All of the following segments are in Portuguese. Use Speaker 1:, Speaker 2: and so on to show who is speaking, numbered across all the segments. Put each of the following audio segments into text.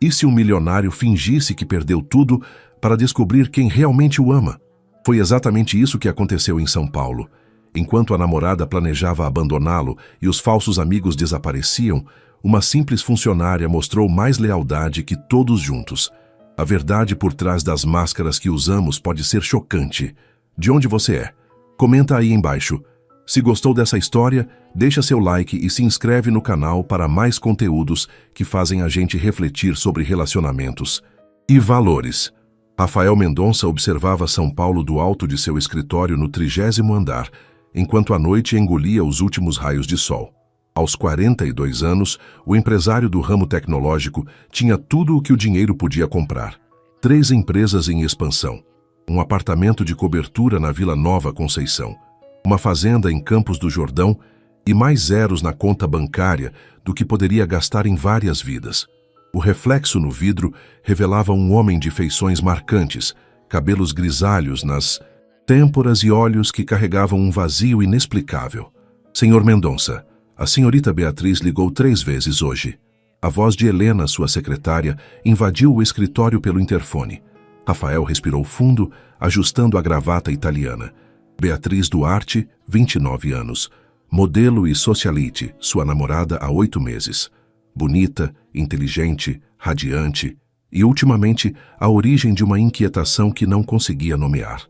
Speaker 1: E se um milionário fingisse que perdeu tudo para descobrir quem realmente o ama? Foi exatamente isso que aconteceu em São Paulo. Enquanto a namorada planejava abandoná-lo e os falsos amigos desapareciam, uma simples funcionária mostrou mais lealdade que todos juntos. A verdade por trás das máscaras que usamos pode ser chocante. De onde você é? Comenta aí embaixo. Se gostou dessa história, deixa seu like e se inscreve no canal para mais conteúdos que fazem a gente refletir sobre relacionamentos e valores. Rafael Mendonça observava São Paulo do alto de seu escritório no 30º andar, enquanto a noite engolia os últimos raios de sol. Aos 42 anos, o empresário do ramo tecnológico tinha tudo o que o dinheiro podia comprar. 3 empresas em expansão, um apartamento de cobertura na Vila Nova Conceição, uma fazenda em Campos do Jordão e mais zeros na conta bancária do que poderia gastar em várias vidas. O reflexo no vidro revelava um homem de feições marcantes, cabelos grisalhos nas têmporas e olhos que carregavam um vazio inexplicável. Senhor Mendonça, a senhorita Beatriz ligou 3 vezes hoje. A voz de Helena, sua secretária, invadiu o escritório pelo interfone. Rafael respirou fundo, ajustando a gravata italiana. Beatriz Duarte, 29 anos. Modelo e socialite, sua namorada há 8 meses. Bonita, inteligente, radiante e, ultimamente, a origem de uma inquietação que não conseguia nomear.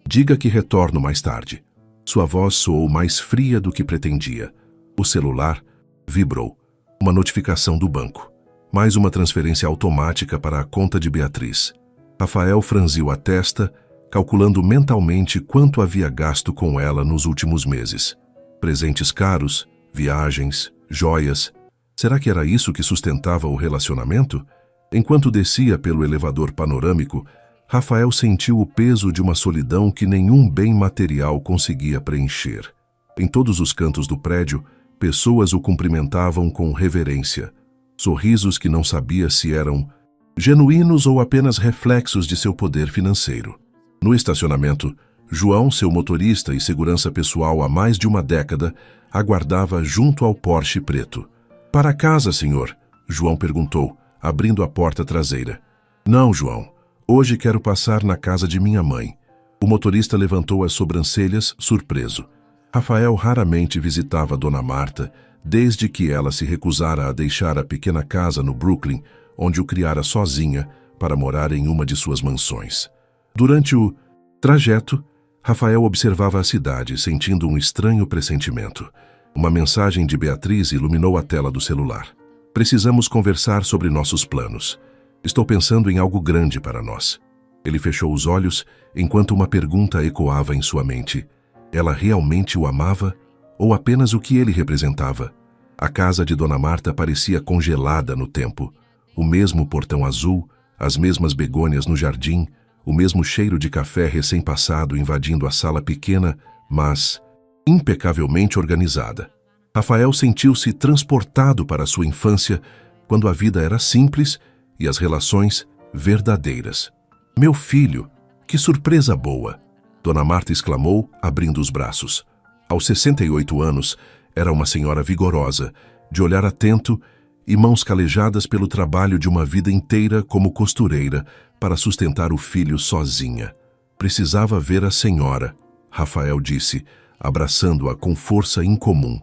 Speaker 1: Diga que retorno mais tarde. Sua voz soou mais fria do que pretendia. O celular vibrou. Uma notificação do banco. Mais uma transferência automática para a conta de Beatriz. Rafael franziu a testa, calculando mentalmente quanto havia gasto com ela nos últimos meses. Presentes caros, viagens, joias. Será que era isso que sustentava o relacionamento? Enquanto descia pelo elevador panorâmico, Rafael sentiu o peso de uma solidão que nenhum bem material conseguia preencher. Em todos os cantos do prédio, pessoas o cumprimentavam com reverência. Sorrisos que não sabia se eram genuínos ou apenas reflexos de seu poder financeiro. No estacionamento, João, seu motorista e segurança pessoal há mais de uma década, aguardava junto ao Porsche preto. Para casa, senhor? João perguntou, abrindo a porta traseira. Não, João. Hoje quero passar na casa de minha mãe. O motorista levantou as sobrancelhas, surpreso. Rafael raramente visitava Dona Marta, desde que ela se recusara a deixar a pequena casa no Brooklyn, onde o criara sozinha, para morar em uma de suas mansões. Durante o trajeto, Rafael observava a cidade, sentindo um estranho pressentimento. Uma mensagem de Beatriz iluminou a tela do celular. Precisamos conversar sobre nossos planos. Estou pensando em algo grande para nós. Ele fechou os olhos enquanto uma pergunta ecoava em sua mente. Ela realmente o amava ou apenas o que ele representava? A casa de Dona Marta parecia congelada no tempo. O mesmo portão azul, as mesmas begônias no jardim, o mesmo cheiro de café recém-passado invadindo a sala pequena, mas impecavelmente organizada. Rafael sentiu-se transportado para sua infância, quando a vida era simples e as relações verdadeiras. Meu filho, que surpresa boa! Dona Marta exclamou, abrindo os braços. Aos 68 anos, era uma senhora vigorosa, de olhar atento e mãos calejadas pelo trabalho de uma vida inteira como costureira para sustentar o filho sozinha. Precisava ver a senhora, Rafael disse, abraçando-a com força incomum.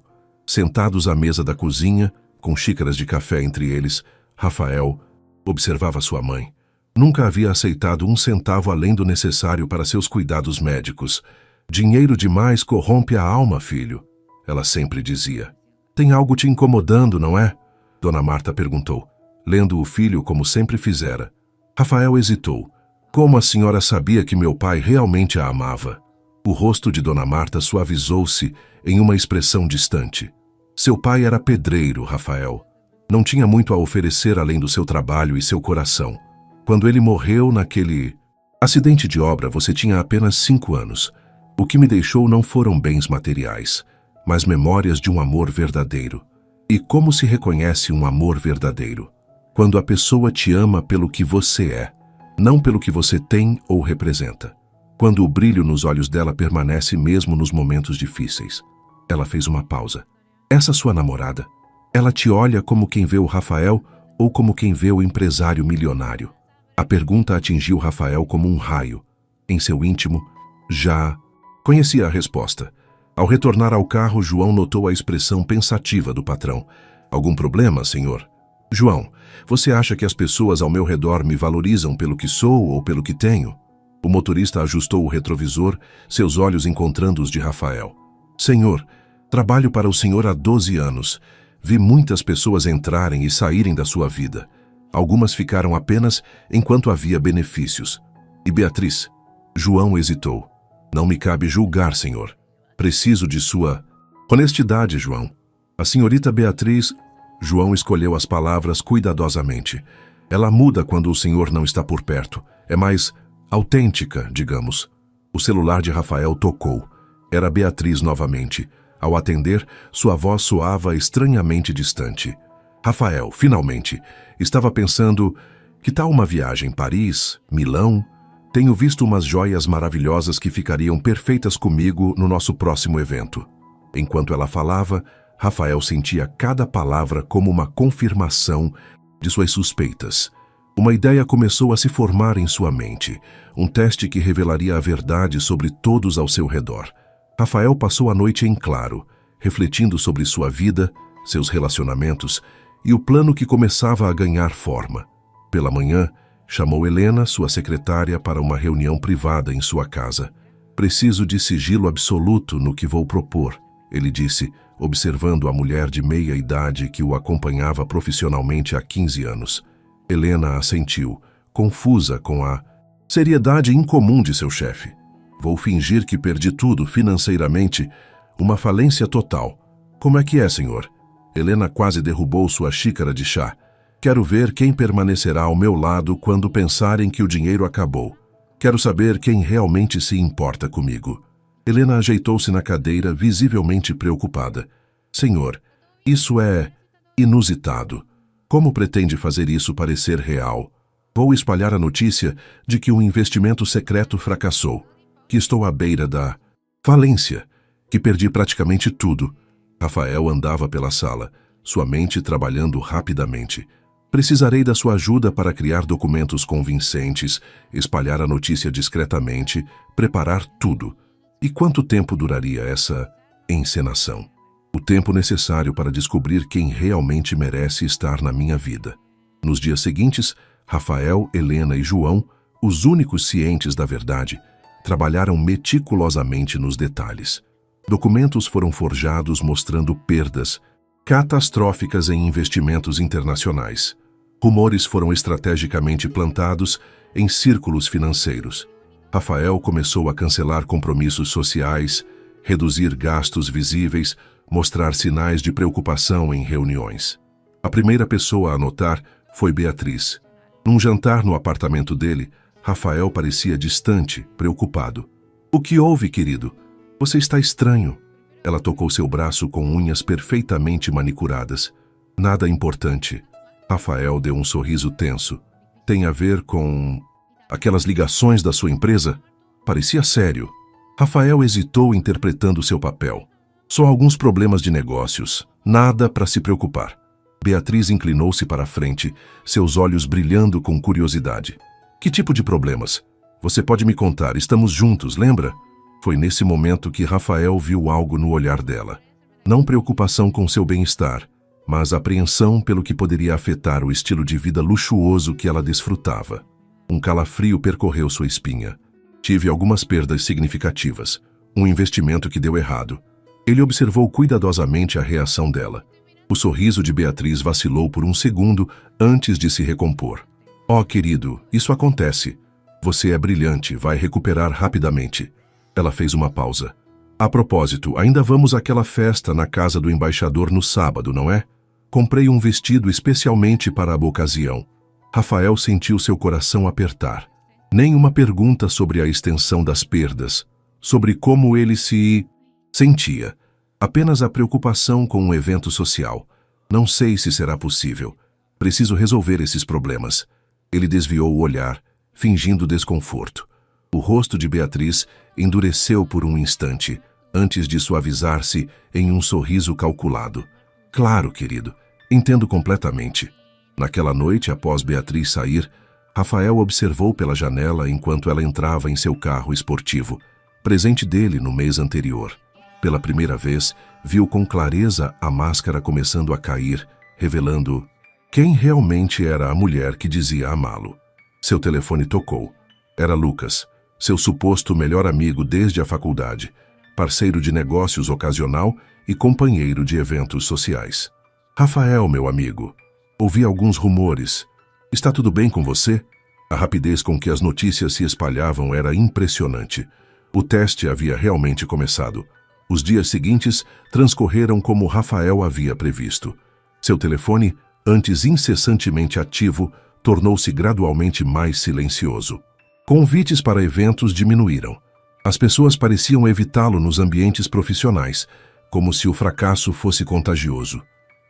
Speaker 1: Sentados à mesa da cozinha, com xícaras de café entre eles, Rafael observava sua mãe. Nunca havia aceitado 1 centavo além do necessário para seus cuidados médicos. Dinheiro demais corrompe a alma, filho, ela sempre dizia. Tem algo te incomodando, não é? Dona Marta perguntou, lendo o filho como sempre fizera. Rafael hesitou. Como a senhora sabia que meu pai realmente a amava? O rosto de Dona Marta suavizou-se em uma expressão distante. Seu pai era pedreiro, Rafael. Não tinha muito a oferecer além do seu trabalho e seu coração. Quando ele morreu naquele acidente de obra, você tinha apenas 5 anos. O que me deixou não foram bens materiais, mas memórias de um amor verdadeiro. E como se reconhece um amor verdadeiro? Quando a pessoa te ama pelo que você é, não pelo que você tem ou representa. Quando o brilho nos olhos dela permanece mesmo nos momentos difíceis. Ela fez uma pausa. Essa sua namorada, ela te olha como quem vê o Rafael ou como quem vê o empresário milionário? A pergunta atingiu Rafael como um raio. Em seu íntimo, já conhecia a resposta. Ao retornar ao carro, João notou a expressão pensativa do patrão. Algum problema, senhor? João, você acha que as pessoas ao meu redor me valorizam pelo que sou ou pelo que tenho? O motorista ajustou o retrovisor, seus olhos encontrando os de Rafael. Senhor, trabalho para o senhor há 12 anos. Vi muitas pessoas entrarem e saírem da sua vida. Algumas ficaram apenas enquanto havia benefícios. E Beatriz? João hesitou. Não me cabe julgar, senhor. Preciso de sua honestidade, João. A senhorita Beatriz... João escolheu as palavras cuidadosamente. Ela muda quando o senhor não está por perto. É mais autêntica, digamos. O celular de Rafael tocou. Era Beatriz novamente. Ao atender, sua voz soava estranhamente distante. Rafael, finalmente, estava pensando... Que tal uma viagem Paris, Milão? Tenho visto umas joias maravilhosas que ficariam perfeitas comigo no nosso próximo evento. Enquanto ela falava, Rafael sentia cada palavra como uma confirmação de suas suspeitas. Uma ideia começou a se formar em sua mente, um teste que revelaria a verdade sobre todos ao seu redor. Rafael passou a noite em claro, refletindo sobre sua vida, seus relacionamentos e o plano que começava a ganhar forma. Pela manhã, chamou Helena, sua secretária, para uma reunião privada em sua casa. Preciso de sigilo absoluto no que vou propor, ele disse, observando a mulher de meia idade que o acompanhava profissionalmente há 15 anos. Helena assentiu, confusa com a seriedade incomum de seu chefe. Vou fingir que perdi tudo financeiramente, uma falência total. Como é que é, senhor? Helena quase derrubou sua xícara de chá. Quero ver quem permanecerá ao meu lado quando pensarem que o dinheiro acabou. Quero saber quem realmente se importa comigo. Helena ajeitou-se na cadeira, visivelmente preocupada. Senhor, isso é inusitado. Como pretende fazer isso parecer real? Vou espalhar a notícia de que um investimento secreto fracassou, que estou à beira da falência, que perdi praticamente tudo. Rafael andava pela sala, sua mente trabalhando rapidamente. Precisarei da sua ajuda para criar documentos convincentes, espalhar a notícia discretamente, preparar tudo. E quanto tempo duraria essa encenação? O tempo necessário para descobrir quem realmente merece estar na minha vida. Nos dias seguintes, Rafael, Helena e João, os únicos cientes da verdade, trabalharam meticulosamente nos detalhes. Documentos foram forjados mostrando perdas catastróficas em investimentos internacionais. Rumores foram estrategicamente plantados em círculos financeiros. Rafael começou a cancelar compromissos sociais, reduzir gastos visíveis, mostrar sinais de preocupação em reuniões. A primeira pessoa a notar foi Beatriz. Num jantar no apartamento dele, Rafael parecia distante, preocupado. O que houve, querido? Você está estranho. Ela tocou seu braço com unhas perfeitamente manicuradas. Nada importante. Rafael deu um sorriso tenso. Tem a ver com aquelas ligações da sua empresa? Parecia sério. Rafael hesitou interpretando seu papel. Só alguns problemas de negócios. Nada para se preocupar. Beatriz inclinou-se para a frente, seus olhos brilhando com curiosidade. Que tipo de problemas? Você pode me contar, estamos juntos, lembra? Foi nesse momento que Rafael viu algo no olhar dela. Não preocupação com seu bem-estar, mas apreensão pelo que poderia afetar o estilo de vida luxuoso que ela desfrutava. Um calafrio percorreu sua espinha. Tive algumas perdas significativas. Um investimento que deu errado. Ele observou cuidadosamente a reação dela. O sorriso de Beatriz vacilou por um segundo antes de se recompor. Oh, querido, isso acontece. Você é brilhante, vai recuperar rapidamente. Ela fez uma pausa. A propósito, ainda vamos àquela festa na casa do embaixador no sábado, não é? Comprei um vestido especialmente para a ocasião. Rafael sentiu seu coração apertar. Nenhuma pergunta sobre a extensão das perdas, sobre como ele se sentia. Apenas a preocupação com um evento social. Não sei se será possível. Preciso resolver esses problemas. Ele desviou o olhar, fingindo desconforto. O rosto de Beatriz endureceu por um instante, antes de suavizar-se em um sorriso calculado. Claro, querido, entendo completamente. Naquela noite, após Beatriz sair, Rafael observou pela janela enquanto ela entrava em seu carro esportivo, presente dele no mês anterior. Pela primeira vez, viu com clareza a máscara começando a cair, revelando quem realmente era a mulher que dizia amá-lo. Seu telefone tocou. Era Lucas, seu suposto melhor amigo desde a faculdade, parceiro de negócios ocasional e companheiro de eventos sociais. Rafael, meu amigo, ouvi alguns rumores. Está tudo bem com você? A rapidez com que as notícias se espalhavam era impressionante. O teste havia realmente começado. Os dias seguintes transcorreram como Rafael havia previsto. Seu telefone, antes incessantemente ativo, tornou-se gradualmente mais silencioso. Convites para eventos diminuíram. As pessoas pareciam evitá-lo nos ambientes profissionais, como se o fracasso fosse contagioso.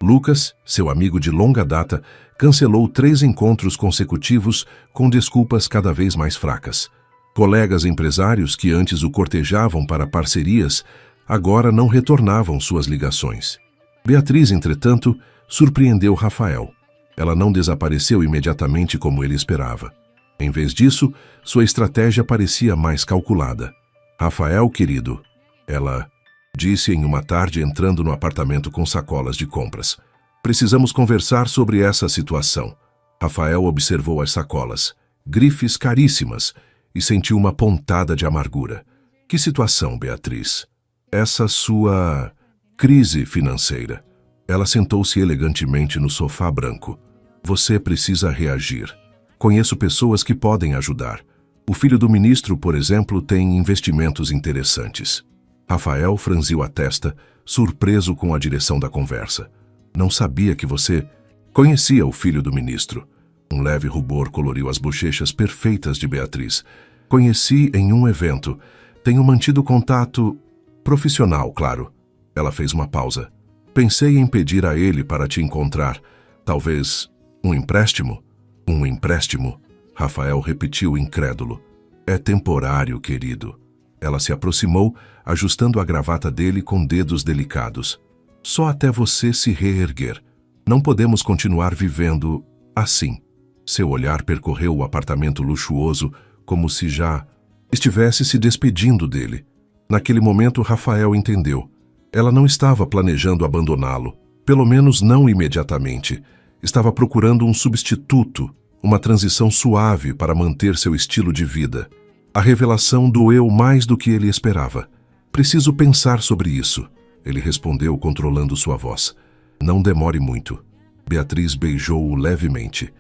Speaker 1: Lucas, seu amigo de longa data, cancelou 3 encontros consecutivos com desculpas cada vez mais fracas. Colegas empresários que antes o cortejavam para parcerias, agora não retornavam suas ligações. Beatriz, entretanto, surpreendeu Rafael. Ela não desapareceu imediatamente como ele esperava. Em vez disso, sua estratégia parecia mais calculada. Rafael, querido, ela disse em uma tarde entrando no apartamento com sacolas de compras. Precisamos conversar sobre essa situação. Rafael observou as sacolas, grifes caríssimas, e sentiu uma pontada de amargura. Que situação, Beatriz? Essa sua crise financeira. Ela sentou-se elegantemente no sofá branco. Você precisa reagir. Conheço pessoas que podem ajudar. O filho do ministro, por exemplo, tem investimentos interessantes. Rafael franziu a testa, surpreso com a direção da conversa. Não sabia que você conhecia o filho do ministro. Um leve rubor coloriu as bochechas perfeitas de Beatriz. Conheci em um evento. Tenho mantido contato profissional, claro. Ela fez uma pausa. Pensei em pedir a ele para te encontrar. Talvez um empréstimo? Um empréstimo? Rafael repetiu incrédulo. É temporário, querido. Ela se aproximou, ajustando a gravata dele com dedos delicados. Só até você se reerguer. Não podemos continuar vivendo assim. Seu olhar percorreu o apartamento luxuoso como se já estivesse se despedindo dele. Naquele momento, Rafael entendeu. Ela não estava planejando abandoná-lo, pelo menos não imediatamente. Estava procurando um substituto, uma transição suave para manter seu estilo de vida. A revelação doeu mais do que ele esperava. Preciso pensar sobre isso, ele respondeu controlando sua voz. Não demore muito. Beatriz beijou-o levemente.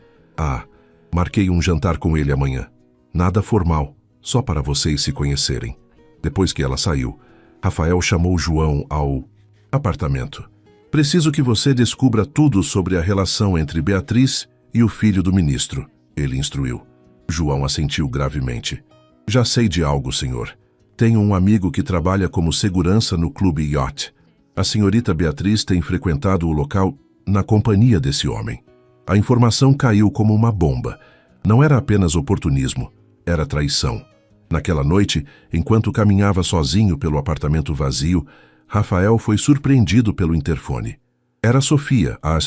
Speaker 1: Marquei um jantar com ele amanhã. Nada formal, só para vocês se conhecerem. Depois que ela saiu, Rafael chamou João ao apartamento. Preciso que você descubra tudo sobre a relação entre Beatriz e o filho do ministro, ele instruiu. João assentiu gravemente. Já sei de algo, senhor. Tenho um amigo que trabalha como segurança no clube Yacht. A senhorita Beatriz tem frequentado o local na companhia desse homem. A informação caiu como uma bomba. Não era apenas oportunismo, era traição. Naquela noite, enquanto caminhava sozinho pelo apartamento vazio, Rafael foi surpreendido pelo interfone. Era Sofia, a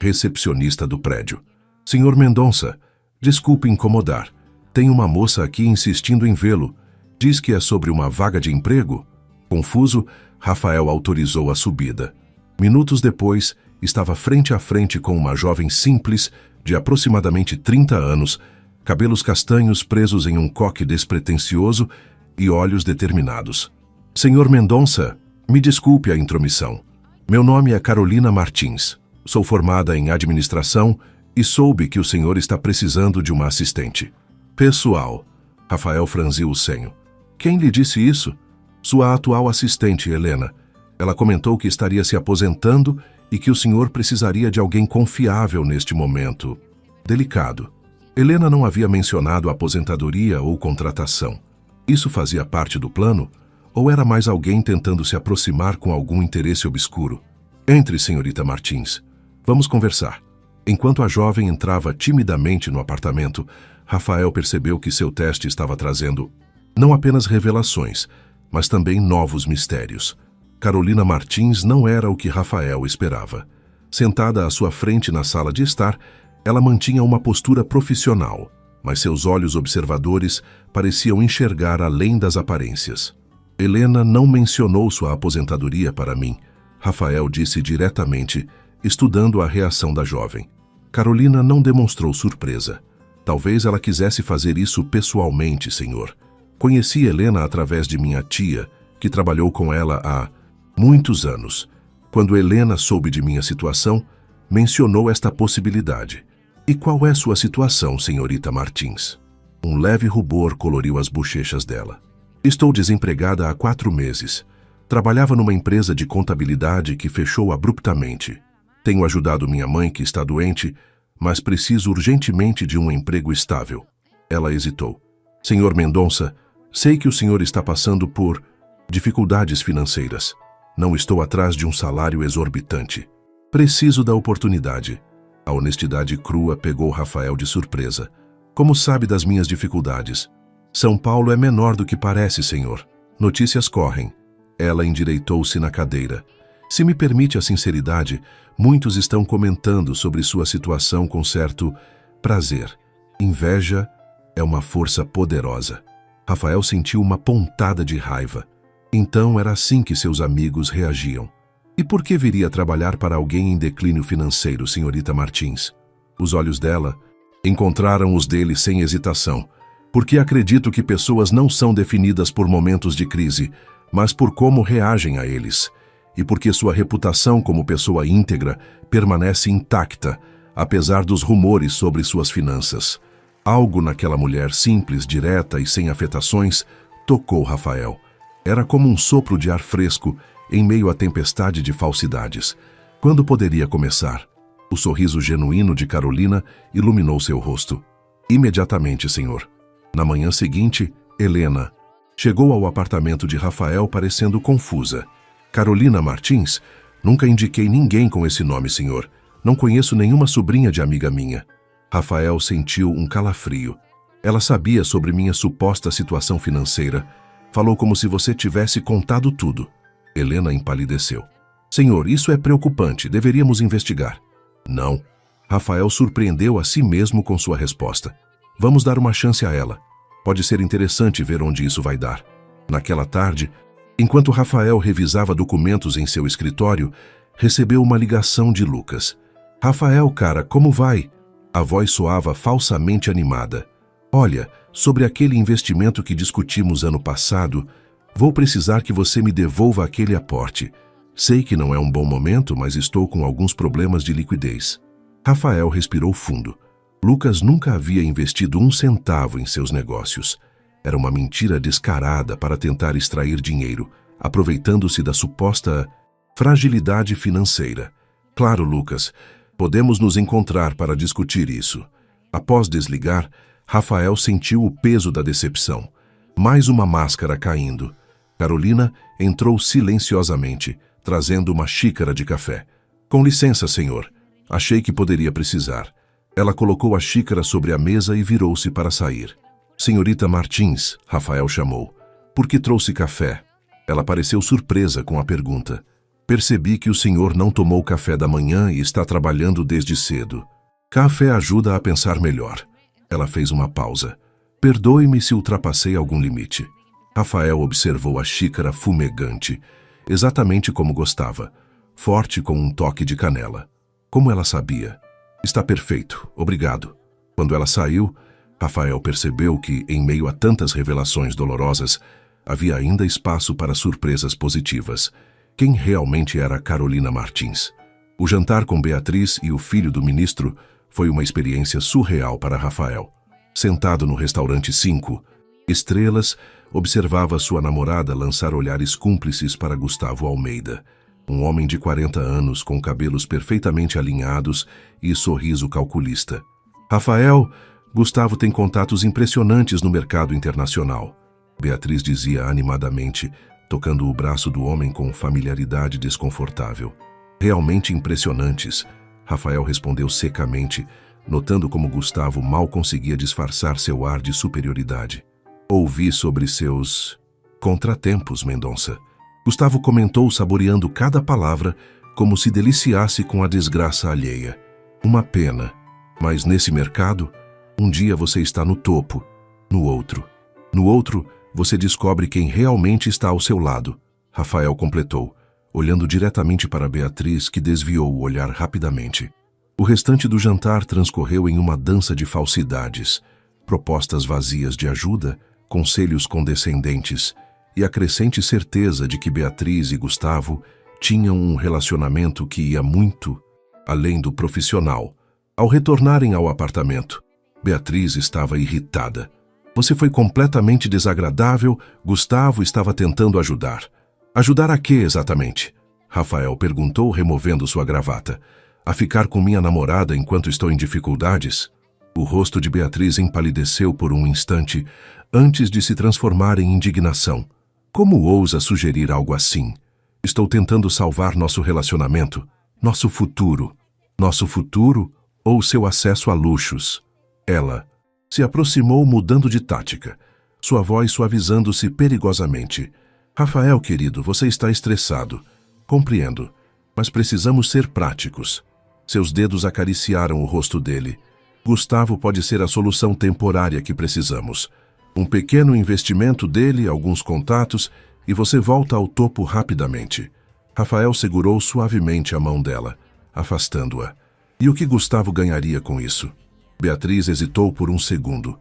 Speaker 1: recepcionista do prédio. Senhor Mendonça, desculpe incomodar. Tem uma moça aqui insistindo em vê-lo. Diz que é sobre uma vaga de emprego? Confuso, Rafael autorizou a subida. Minutos depois, estava frente a frente com uma jovem simples, de aproximadamente 30 anos, cabelos castanhos presos em um coque despretensioso e olhos determinados. Senhor Mendonça, me desculpe a intromissão. Meu nome é Carolina Martins. Sou formada em administração e soube que o senhor está precisando de uma assistente. Pessoal. Rafael franziu o senho. Quem lhe disse isso? Sua atual assistente, Helena. Ela comentou que estaria se aposentando e que o senhor precisaria de alguém confiável neste momento delicado. Helena não havia mencionado aposentadoria ou contratação. Isso fazia parte do plano? Ou era mais alguém tentando se aproximar com algum interesse obscuro? Entre, senhorita Martins. Vamos conversar. Enquanto a jovem entrava timidamente no apartamento, Rafael percebeu que seu teste estava trazendo não apenas revelações, mas também novos mistérios. Carolina Martins não era o que Rafael esperava. Sentada à sua frente na sala de estar, ela mantinha uma postura profissional, mas seus olhos observadores pareciam enxergar além das aparências. Helena não mencionou sua aposentadoria para mim, Rafael disse diretamente, estudando a reação da jovem. Carolina não demonstrou surpresa. Talvez ela quisesse fazer isso pessoalmente, senhor. Conheci Helena através de minha tia, que trabalhou com ela há muitos anos. Quando Helena soube de minha situação, mencionou esta possibilidade. E qual é sua situação, senhorita Martins? Um leve rubor coloriu as bochechas dela. Estou desempregada há 4 meses. Trabalhava numa empresa de contabilidade que fechou abruptamente. Tenho ajudado minha mãe, que está doente, mas preciso urgentemente de um emprego estável. Ela hesitou. Senhor Mendonça, sei que o senhor está passando por dificuldades financeiras. Não estou atrás de um salário exorbitante. Preciso da oportunidade. A honestidade crua pegou Rafael de surpresa. Como sabe das minhas dificuldades? São Paulo é menor do que parece, senhor. Notícias correm. Ela endireitou-se na cadeira. Se me permite a sinceridade, muitos estão comentando sobre sua situação com certo prazer. Inveja é uma força poderosa. Rafael sentiu uma pontada de raiva. Então era assim que seus amigos reagiam. E por que viria trabalhar para alguém em declínio financeiro, senhorita Martins? Os olhos dela encontraram os dele sem hesitação. Porque acredito que pessoas não são definidas por momentos de crise, mas por como reagem a eles. E porque sua reputação como pessoa íntegra permanece intacta, apesar dos rumores sobre suas finanças. Algo naquela mulher simples, direta e sem afetações tocou Rafael. Era como um sopro de ar fresco em meio à tempestade de falsidades. Quando poderia começar? O sorriso genuíno de Carolina iluminou seu rosto. Imediatamente, senhor. Na manhã seguinte, Helena chegou ao apartamento de Rafael parecendo confusa. Carolina Martins? Nunca indiquei ninguém com esse nome, senhor. Não conheço nenhuma sobrinha de amiga minha. Rafael sentiu um calafrio. Ela sabia sobre minha suposta situação financeira. Falou como se você tivesse contado tudo. Helena empalideceu. Senhor, isso é preocupante. Deveríamos investigar. Não. Rafael surpreendeu a si mesmo com sua resposta. Vamos dar uma chance a ela. Pode ser interessante ver onde isso vai dar. Naquela tarde, enquanto Rafael revisava documentos em seu escritório, recebeu uma ligação de Lucas. Rafael, cara, como vai? A voz soava falsamente animada. Olha, sobre aquele investimento que discutimos ano passado, vou precisar que você me devolva aquele aporte. Sei que não é um bom momento, mas estou com alguns problemas de liquidez. Rafael respirou fundo. Lucas nunca havia investido 1 centavo em seus negócios. Era uma mentira descarada para tentar extrair dinheiro, aproveitando-se da suposta fragilidade financeira. Claro, Lucas, podemos nos encontrar para discutir isso. Após desligar, Rafael sentiu o peso da decepção. Mais uma máscara caindo. Carolina entrou silenciosamente, trazendo uma xícara de café. Com licença, senhor. Achei que poderia precisar. Ela colocou a xícara sobre a mesa e virou-se para sair. Senhorita Martins, Rafael chamou. Por que trouxe café? Ela pareceu surpresa com a pergunta. Percebi que o senhor não tomou café da manhã e está trabalhando desde cedo. Café ajuda a pensar melhor. Ela fez uma pausa. Perdoe-me se ultrapassei algum limite. Rafael observou a xícara fumegante, exatamente como gostava, forte com um toque de canela. Como ela sabia? Está perfeito, obrigado. Quando ela saiu, Rafael percebeu que, em meio a tantas revelações dolorosas, havia ainda espaço para surpresas positivas. Quem realmente era Carolina Martins? O jantar com Beatriz e o filho do ministro foi uma experiência surreal para Rafael. Sentado no restaurante 5 Estrelas, observava sua namorada lançar olhares cúmplices para Gustavo Almeida, um homem de 40 anos com cabelos perfeitamente alinhados e sorriso calculista. Rafael, Gustavo tem contatos impressionantes no mercado internacional, Beatriz dizia animadamente, tocando o braço do homem com familiaridade desconfortável. Realmente impressionantes, Rafael respondeu secamente, notando como Gustavo mal conseguia disfarçar seu ar de superioridade. Ouvi sobre seus contratempos, Mendonça. Gustavo comentou saboreando cada palavra como se deliciasse com a desgraça alheia. Uma pena, mas nesse mercado, um dia você está no topo, no outro. No outro, você descobre quem realmente está ao seu lado, Rafael completou, olhando diretamente para Beatriz, que desviou o olhar rapidamente. O restante do jantar transcorreu em uma dança de falsidades, propostas vazias de ajuda, conselhos condescendentes e a crescente certeza de que Beatriz e Gustavo tinham um relacionamento que ia muito além do profissional. Ao retornarem ao apartamento, Beatriz estava irritada. Você foi completamente desagradável, Gustavo estava tentando ajudar. Ajudar a quê exatamente? Rafael perguntou, removendo sua gravata. A ficar com minha namorada enquanto estou em dificuldades? O rosto de Beatriz empalideceu por um instante, antes de se transformar em indignação. Como ousa sugerir algo assim? Estou tentando salvar nosso relacionamento, nosso futuro. Nosso futuro ou seu acesso a luxos? Ela se aproximou, mudando de tática, sua voz suavizando-se perigosamente. Rafael, querido, você está estressado. Compreendo, mas precisamos ser práticos. Seus dedos acariciaram o rosto dele. Gustavo pode ser a solução temporária que precisamos. Um pequeno investimento dele, alguns contatos, e você volta ao topo rapidamente. Rafael segurou suavemente a mão dela, afastando-a. E o que Gustavo ganharia com isso? Beatriz hesitou por um segundo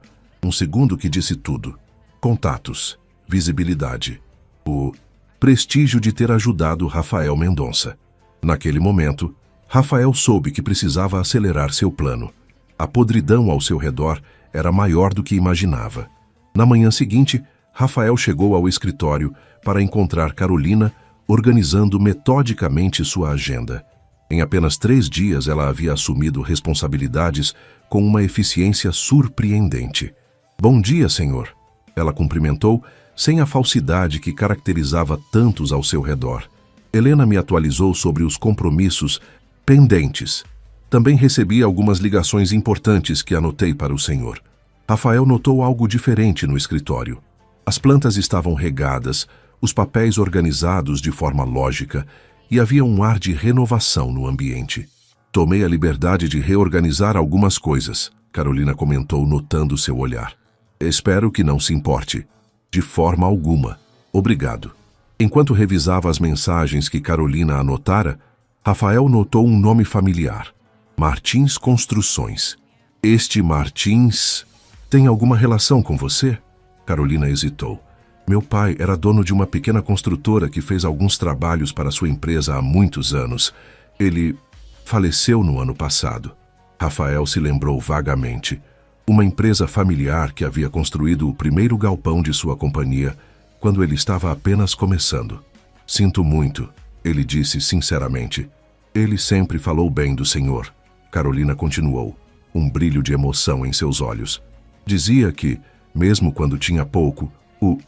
Speaker 1: que disse tudo. Contatos, visibilidade, o prestígio de ter ajudado Rafael Mendonça. Naquele momento, Rafael soube que precisava acelerar seu plano. A podridão ao seu redor era maior do que imaginava. Na manhã seguinte, Rafael chegou ao escritório para encontrar Carolina, organizando metodicamente sua agenda. Em apenas 3 dias, ela havia assumido responsabilidades com uma eficiência surpreendente. Bom dia, senhor. Ela cumprimentou, sem a falsidade que caracterizava tantos ao seu redor. Helena me atualizou sobre os compromissos pendentes. Também recebi algumas ligações importantes que anotei para o senhor. Rafael notou algo diferente no escritório. As plantas estavam regadas, os papéis organizados de forma lógica, e havia um ar de renovação no ambiente. Tomei a liberdade de reorganizar algumas coisas, Carolina comentou, notando seu olhar. Espero que não se importe. De forma alguma. Obrigado. Enquanto revisava as mensagens que Carolina anotara, Rafael notou um nome familiar. Martins Construções. Este Martins tem alguma relação com você? Carolina hesitou. Meu pai era dono de uma pequena construtora que fez alguns trabalhos para sua empresa há muitos anos. Ele faleceu no ano passado. Rafael se lembrou vagamente. Uma empresa familiar que havia construído o primeiro galpão de sua companhia quando ele estava apenas começando. Sinto muito, ele disse sinceramente. Ele sempre falou bem do senhor. Carolina continuou, um brilho de emoção em seus olhos. Dizia que, mesmo quando tinha pouco, o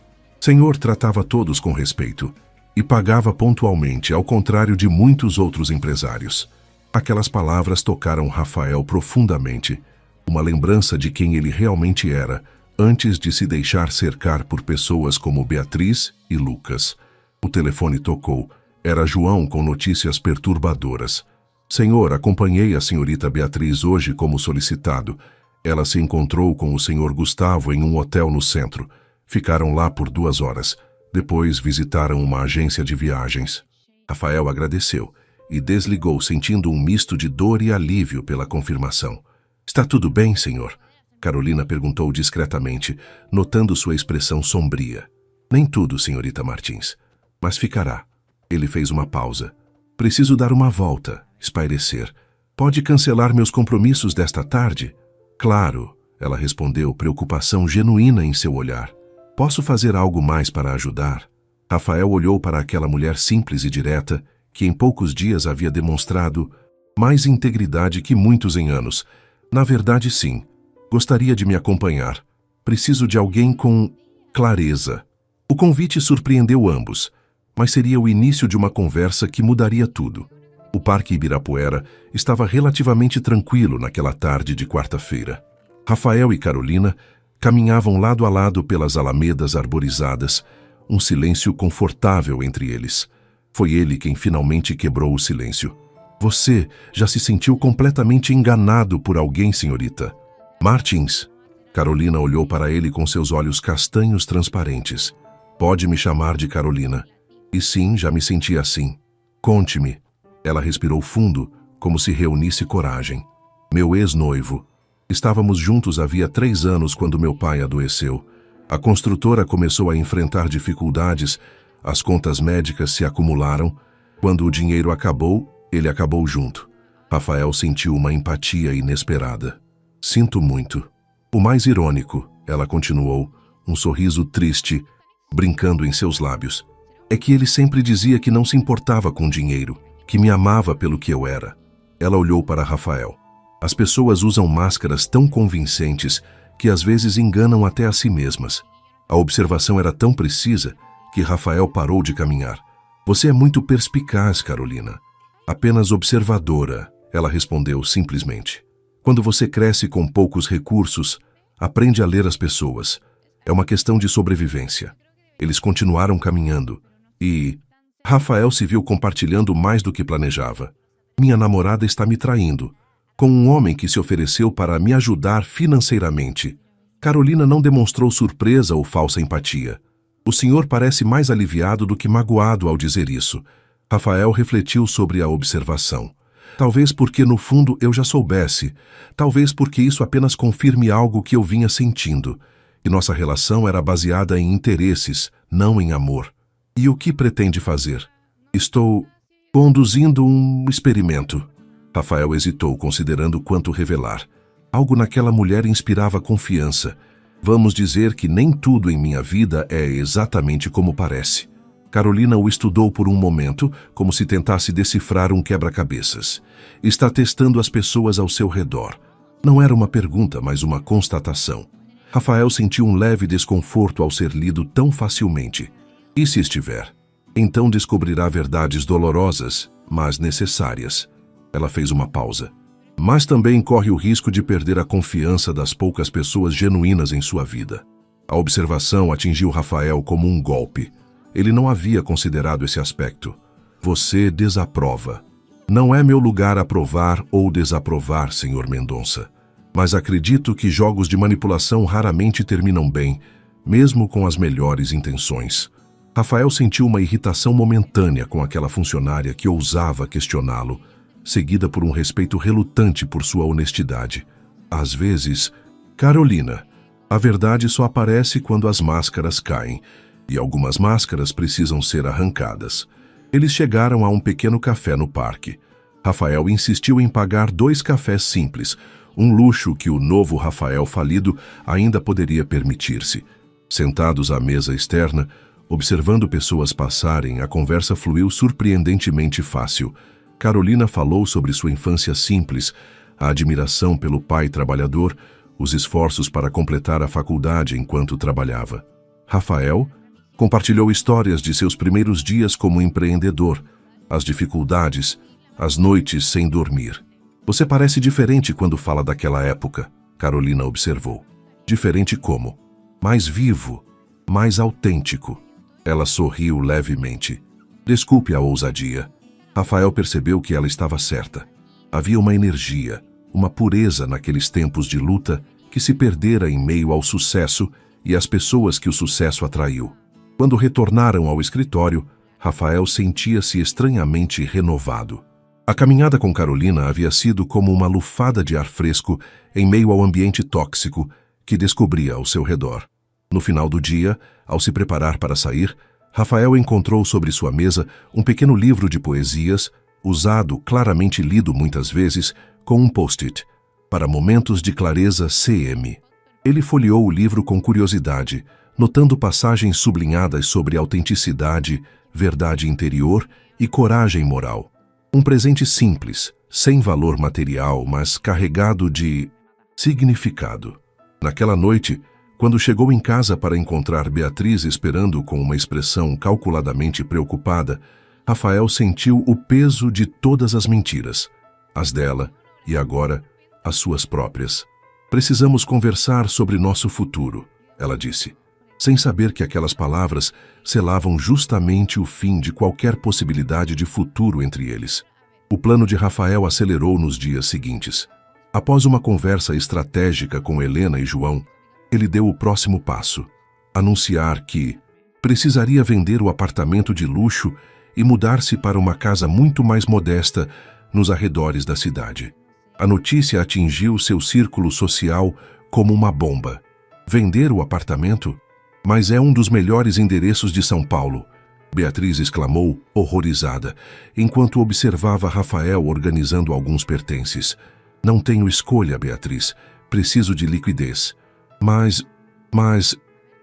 Speaker 1: senhor tratava todos com respeito e pagava pontualmente, ao contrário de muitos outros empresários. Aquelas palavras tocaram Rafael profundamente, uma lembrança de quem ele realmente era, antes de se deixar cercar por pessoas como Beatriz e Lucas. O telefone tocou. Era João com notícias perturbadoras. Senhor, acompanhei a senhorita Beatriz hoje como solicitado. Ela se encontrou com o senhor Gustavo em um hotel no centro. Ficaram lá por 2 horas. Depois visitaram uma agência de viagens. Rafael agradeceu e desligou, sentindo um misto de dor e alívio pela confirmação. Está tudo bem, senhor? Carolina perguntou discretamente, notando sua expressão sombria. Nem tudo, senhorita Martins. Mas ficará. Ele fez uma pausa. Preciso dar uma volta, espairecer. Pode cancelar meus compromissos desta tarde? Claro, ela respondeu, preocupação genuína em seu olhar. Posso fazer algo mais para ajudar? Rafael olhou para aquela mulher simples e direta, que em poucos dias havia demonstrado mais integridade que muitos em anos. Na verdade, sim. Gostaria de me acompanhar. Preciso de alguém com clareza. O convite surpreendeu ambos, mas seria o início de uma conversa que mudaria tudo. O Parque Ibirapuera estava relativamente tranquilo naquela tarde de quarta-feira. Rafael e Carolina caminhavam lado a lado pelas alamedas arborizadas, um silêncio confortável entre eles. Foi ele quem finalmente quebrou o silêncio. Você já se sentiu completamente enganado por alguém, senhorita. Martins. Carolina olhou para ele com seus olhos castanhos transparentes. Pode me chamar de Carolina. E sim, já me senti assim. Conte-me. Ela respirou fundo, como se reunisse coragem. Meu ex-noivo. Estávamos juntos havia 3 anos quando meu pai adoeceu. A construtora começou a enfrentar dificuldades, as contas médicas se acumularam. Quando o dinheiro acabou, ele acabou junto. Rafael sentiu uma empatia inesperada. Sinto muito. O mais irônico, ela continuou, um sorriso triste, brincando em seus lábios, é que ele sempre dizia que não se importava com dinheiro, que me amava pelo que eu era. Ela olhou para Rafael. As pessoas usam máscaras tão convincentes que às vezes enganam até a si mesmas. A observação era tão precisa que Rafael parou de caminhar. Você é muito perspicaz, Carolina. Apenas observadora, ela respondeu simplesmente. Quando você cresce com poucos recursos, aprende a ler as pessoas. É uma questão de sobrevivência. Eles continuaram caminhando e Rafael se viu compartilhando mais do que planejava. Minha namorada está me traindo, com um homem que se ofereceu para me ajudar financeiramente. Carolina não demonstrou surpresa ou falsa empatia. O senhor parece mais aliviado do que magoado ao dizer isso. Rafael refletiu sobre a observação. Talvez porque no fundo eu já soubesse, talvez porque isso apenas confirme algo que eu vinha sentindo, que nossa relação era baseada em interesses, não em amor. E o que pretende fazer? Estou conduzindo um experimento. Rafael hesitou, considerando quanto revelar. Algo naquela mulher inspirava confiança. Vamos dizer que nem tudo em minha vida é exatamente como parece. Carolina o estudou por um momento, como se tentasse decifrar um quebra-cabeças. Está testando as pessoas ao seu redor. Não era uma pergunta, mas uma constatação. Rafael sentiu um leve desconforto ao ser lido tão facilmente. E se estiver? Então descobrirá verdades dolorosas, mas necessárias. Ela fez uma pausa. Mas também corre o risco de perder a confiança das poucas pessoas genuínas em sua vida. A observação atingiu Rafael como um golpe. Ele não havia considerado esse aspecto. Você desaprova. Não é meu lugar aprovar ou desaprovar, Sr. Mendonça. Mas acredito que jogos de manipulação raramente terminam bem, mesmo com as melhores intenções. Rafael sentiu uma irritação momentânea com aquela funcionária que ousava questioná-lo, seguida por um respeito relutante por sua honestidade. Às vezes, Carolina, a verdade só aparece quando as máscaras caem, e algumas máscaras precisam ser arrancadas. Eles chegaram a um pequeno café no parque. Rafael insistiu em pagar 2 cafés simples, um luxo que o novo Rafael falido ainda poderia permitir-se. Sentados à mesa externa, observando pessoas passarem, a conversa fluiu surpreendentemente fácil. Carolina falou sobre sua infância simples, a admiração pelo pai trabalhador, os esforços para completar a faculdade enquanto trabalhava. Rafael compartilhou histórias de seus primeiros dias como empreendedor, as dificuldades, as noites sem dormir. Você parece diferente quando fala daquela época, Carolina observou. Diferente como? Mais vivo, mais autêntico. Ela sorriu levemente. Desculpe a ousadia. Rafael percebeu que ela estava certa. Havia uma energia, uma pureza naqueles tempos de luta que se perdera em meio ao sucesso e às pessoas que o sucesso atraiu. Quando retornaram ao escritório, Rafael sentia-se estranhamente renovado. A caminhada com Carolina havia sido como uma lufada de ar fresco em meio ao ambiente tóxico que descobria ao seu redor. No final do dia, ao se preparar para sair, Rafael encontrou sobre sua mesa um pequeno livro de poesias, usado, claramente lido muitas vezes, com um post-it, para momentos de clareza CM. Ele folheou o livro com curiosidade, notando passagens sublinhadas sobre autenticidade, verdade interior e coragem moral. Um presente simples, sem valor material, mas carregado de significado. Naquela noite, quando chegou em casa para encontrar Beatriz esperando com uma expressão calculadamente preocupada, Rafael sentiu o peso de todas as mentiras, as dela e agora as suas próprias. Precisamos conversar sobre nosso futuro, ela disse. sem saber que aquelas palavras selavam justamente o fim de qualquer possibilidade de futuro entre eles. O plano de Rafael acelerou nos dias seguintes. Após uma conversa estratégica com Helena e João, ele deu o próximo passo: anunciar que precisaria vender o apartamento de luxo e mudar-se para uma casa muito mais modesta nos arredores da cidade. A notícia atingiu seu círculo social como uma bomba. Vender o apartamento? Mas é um dos melhores endereços de São Paulo, Beatriz exclamou, horrorizada, enquanto observava Rafael organizando alguns pertences. Não tenho escolha, Beatriz. Preciso de liquidez. Mas...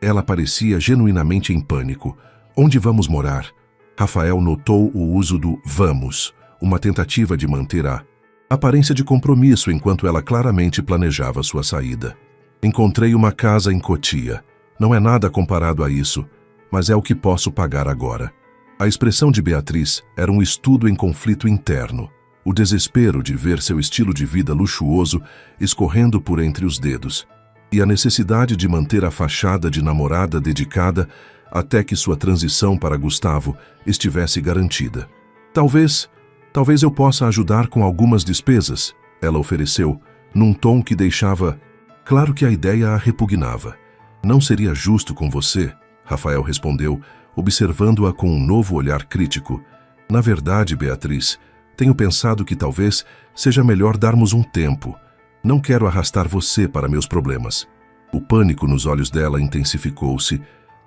Speaker 1: Ela parecia genuinamente em pânico. Onde vamos morar? Rafael notou o uso do vamos, uma tentativa de manter a aparência de compromisso enquanto ela claramente planejava sua saída. Encontrei uma casa em Cotia. Não é nada comparado a isso, mas é o que posso pagar agora. A expressão de Beatriz era um estudo em conflito interno, o desespero de ver seu estilo de vida luxuoso escorrendo por entre os dedos, e a necessidade de manter a fachada de namorada dedicada até que sua transição para Gustavo estivesse garantida. Talvez eu possa ajudar com algumas despesas, ela ofereceu, num tom que deixava claro que a ideia a repugnava. Não seria justo com você, Rafael respondeu, observando-a com um novo olhar crítico. Na verdade, Beatriz, tenho pensado que talvez seja melhor darmos um tempo. Não quero arrastar você para meus problemas. O pânico nos olhos dela intensificou-se,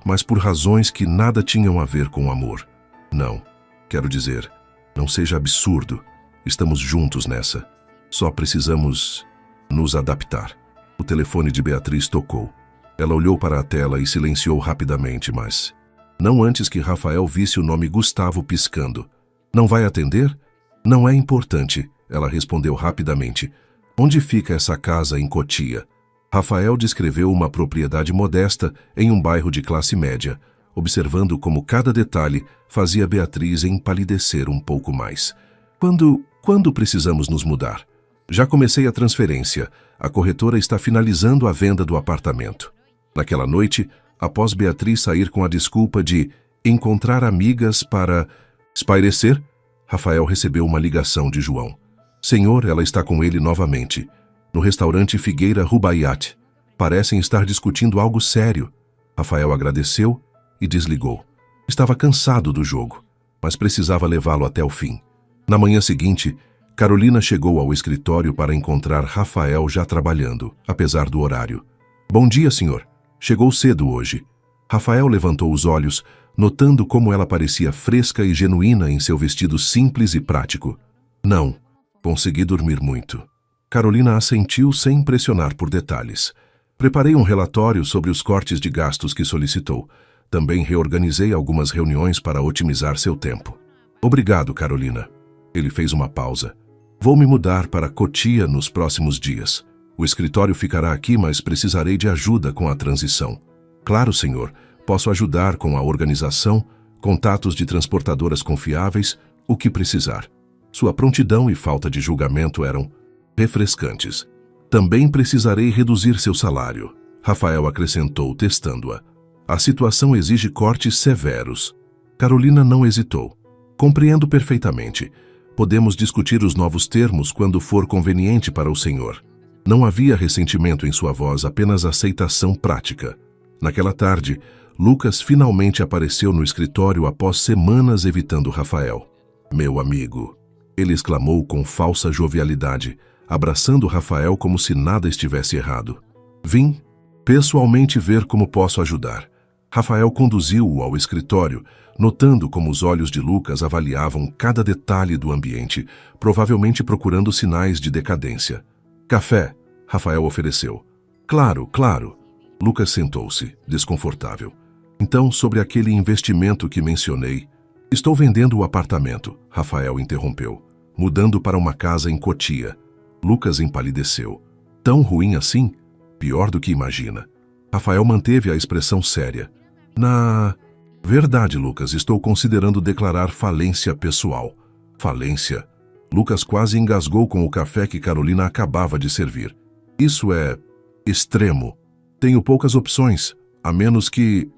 Speaker 1: mas por razões que nada tinham a ver com amor. Não, quero dizer, não seja absurdo. Estamos juntos nessa. Só precisamos nos adaptar. O telefone de Beatriz tocou. Ela olhou para a tela e silenciou rapidamente, mas não antes que Rafael visse o nome Gustavo piscando. Não vai atender? Não é importante, ela respondeu rapidamente. Onde fica essa casa em Cotia? Rafael descreveu uma propriedade modesta em um bairro de classe média, observando como cada detalhe fazia Beatriz empalidecer um pouco mais. Quando precisamos nos mudar? Já comecei a transferência. A corretora está finalizando a venda do apartamento. Naquela noite, após Beatriz sair com a desculpa de encontrar amigas para espairecer, Rafael recebeu uma ligação de João. Senhor, ela está com ele novamente. No restaurante Figueira Rubaiat. Parecem estar discutindo algo sério. Rafael agradeceu e desligou. Estava cansado do jogo, mas precisava levá-lo até o fim. Na manhã seguinte, Carolina chegou ao escritório para encontrar Rafael já trabalhando, apesar do horário. Bom dia, senhor. Chegou cedo hoje. Rafael levantou os olhos, notando como ela parecia fresca e genuína em seu vestido simples e prático. Não, consegui dormir muito. Carolina assentiu sem pressionar por detalhes. Preparei um relatório sobre os cortes de gastos que solicitou. Também reorganizei algumas reuniões para otimizar seu tempo. Obrigado, Carolina. Ele fez uma pausa. Vou me mudar para Cotia nos próximos dias. O escritório ficará aqui, mas precisarei de ajuda com a transição. Claro, senhor. Posso ajudar com a organização, contatos de transportadoras confiáveis, o que precisar. Sua prontidão e falta de julgamento eram refrescantes. Também precisarei reduzir seu salário, Rafael acrescentou, testando-a. A situação exige cortes severos. Carolina não hesitou. Compreendo perfeitamente. Podemos discutir os novos termos quando for conveniente para o senhor. Não havia ressentimento em sua voz, apenas aceitação prática. Naquela tarde, Lucas finalmente apareceu no escritório após semanas evitando Rafael. Meu amigo, ele exclamou com falsa jovialidade, abraçando Rafael como se nada estivesse errado. Vim pessoalmente ver como posso ajudar. Rafael conduziu-o ao escritório, notando como os olhos de Lucas avaliavam cada detalhe do ambiente, provavelmente procurando sinais de decadência. Café, Rafael ofereceu. Claro, claro. Lucas sentou-se, desconfortável. Então, sobre aquele investimento que mencionei, estou vendendo o apartamento, Rafael interrompeu, mudando para uma casa em Cotia. Lucas empalideceu. Tão ruim assim? Pior do que imagina. Rafael manteve a expressão séria. Na verdade, Lucas, estou considerando declarar falência pessoal. Falência? Lucas quase engasgou com o café que Carolina acabava de servir. Isso é extremo. Tenho poucas opções, A menos que...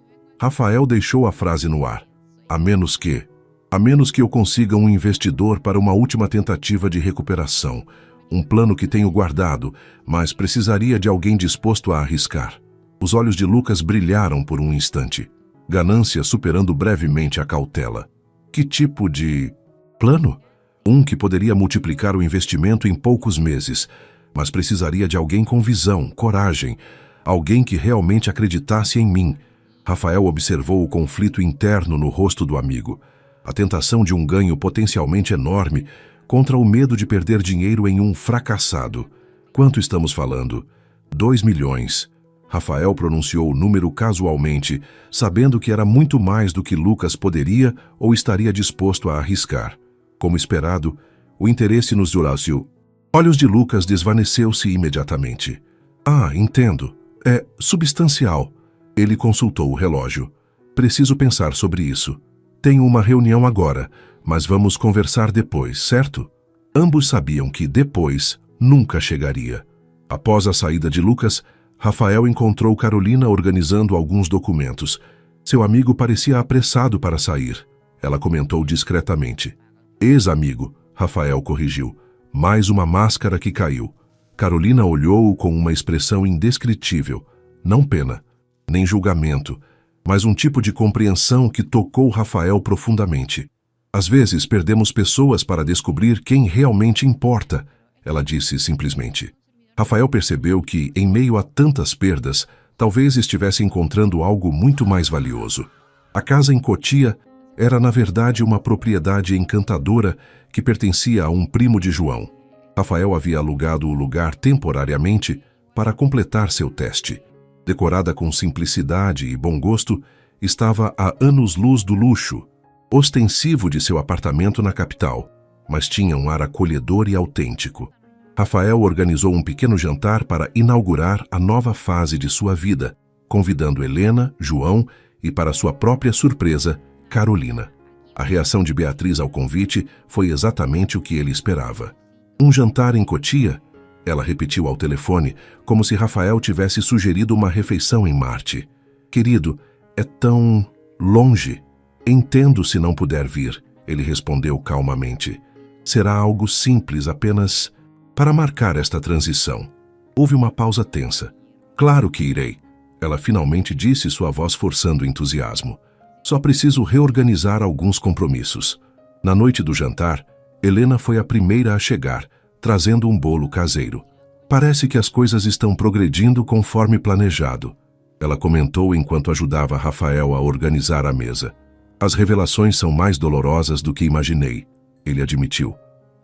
Speaker 1: Rafael deixou a frase no ar. A menos que... A menos que eu consiga um investidor para uma última tentativa de recuperação. Um plano que tenho guardado, mas precisaria de alguém disposto a arriscar. Os olhos de Lucas brilharam por um instante. Ganância superando brevemente a cautela. Que tipo de... plano? Um que poderia multiplicar o investimento em poucos meses, mas precisaria de alguém com visão, coragem, alguém que realmente acreditasse em mim. Rafael observou o conflito interno no rosto do amigo. A tentação de um ganho potencialmente enorme contra o medo de perder dinheiro em um fracassado. Quanto estamos falando? 2 milhões. Rafael pronunciou o número casualmente, sabendo que era muito mais do que Lucas poderia ou estaria disposto a arriscar. Como esperado, o interesse nos Jurácio. Olhos de Lucas desvaneceu-se imediatamente. Ah, entendo. É substancial. Ele consultou o relógio. Preciso pensar sobre isso. Tenho uma reunião agora, mas vamos conversar depois, certo? Ambos sabiam que depois nunca chegaria. Após a saída de Lucas, Rafael encontrou Carolina organizando alguns documentos. Seu amigo parecia apressado para sair. Ela comentou discretamente. Ex-amigo, Rafael corrigiu. Mais uma máscara que caiu. Carolina olhou-o com uma expressão indescritível. Não pena, nem julgamento, mas um tipo de compreensão que tocou Rafael profundamente. Às vezes perdemos pessoas para descobrir quem realmente importa, ela disse simplesmente. Rafael percebeu que, em meio a tantas perdas, talvez estivesse encontrando algo muito mais valioso. A casa em Cotia era, na verdade, uma propriedade encantadora que pertencia a um primo de João. Rafael havia alugado o lugar temporariamente para completar seu teste. Decorada com simplicidade e bom gosto, estava a anos-luz do luxo, ostensivo de seu apartamento na capital, mas tinha um ar acolhedor e autêntico. Rafael organizou um pequeno jantar para inaugurar a nova fase de sua vida, convidando Helena, João e, para sua própria surpresa, Carolina. A reação de Beatriz ao convite foi exatamente o que ele esperava. Um jantar em Cotia? Ela repetiu ao telefone, como se Rafael tivesse sugerido uma refeição em Marte. Querido, é tão longe. Entendo se não puder vir, ele respondeu calmamente. Será algo simples, apenas para marcar esta transição. Houve uma pausa tensa. Claro que irei. Ela finalmente disse, sua voz forçando entusiasmo. Só preciso reorganizar alguns compromissos. Na noite do jantar, Helena foi a primeira a chegar, trazendo um bolo caseiro. Parece que as coisas estão progredindo conforme planejado. Ela comentou enquanto ajudava Rafael a organizar a mesa. As revelações são mais dolorosas do que imaginei, ele admitiu,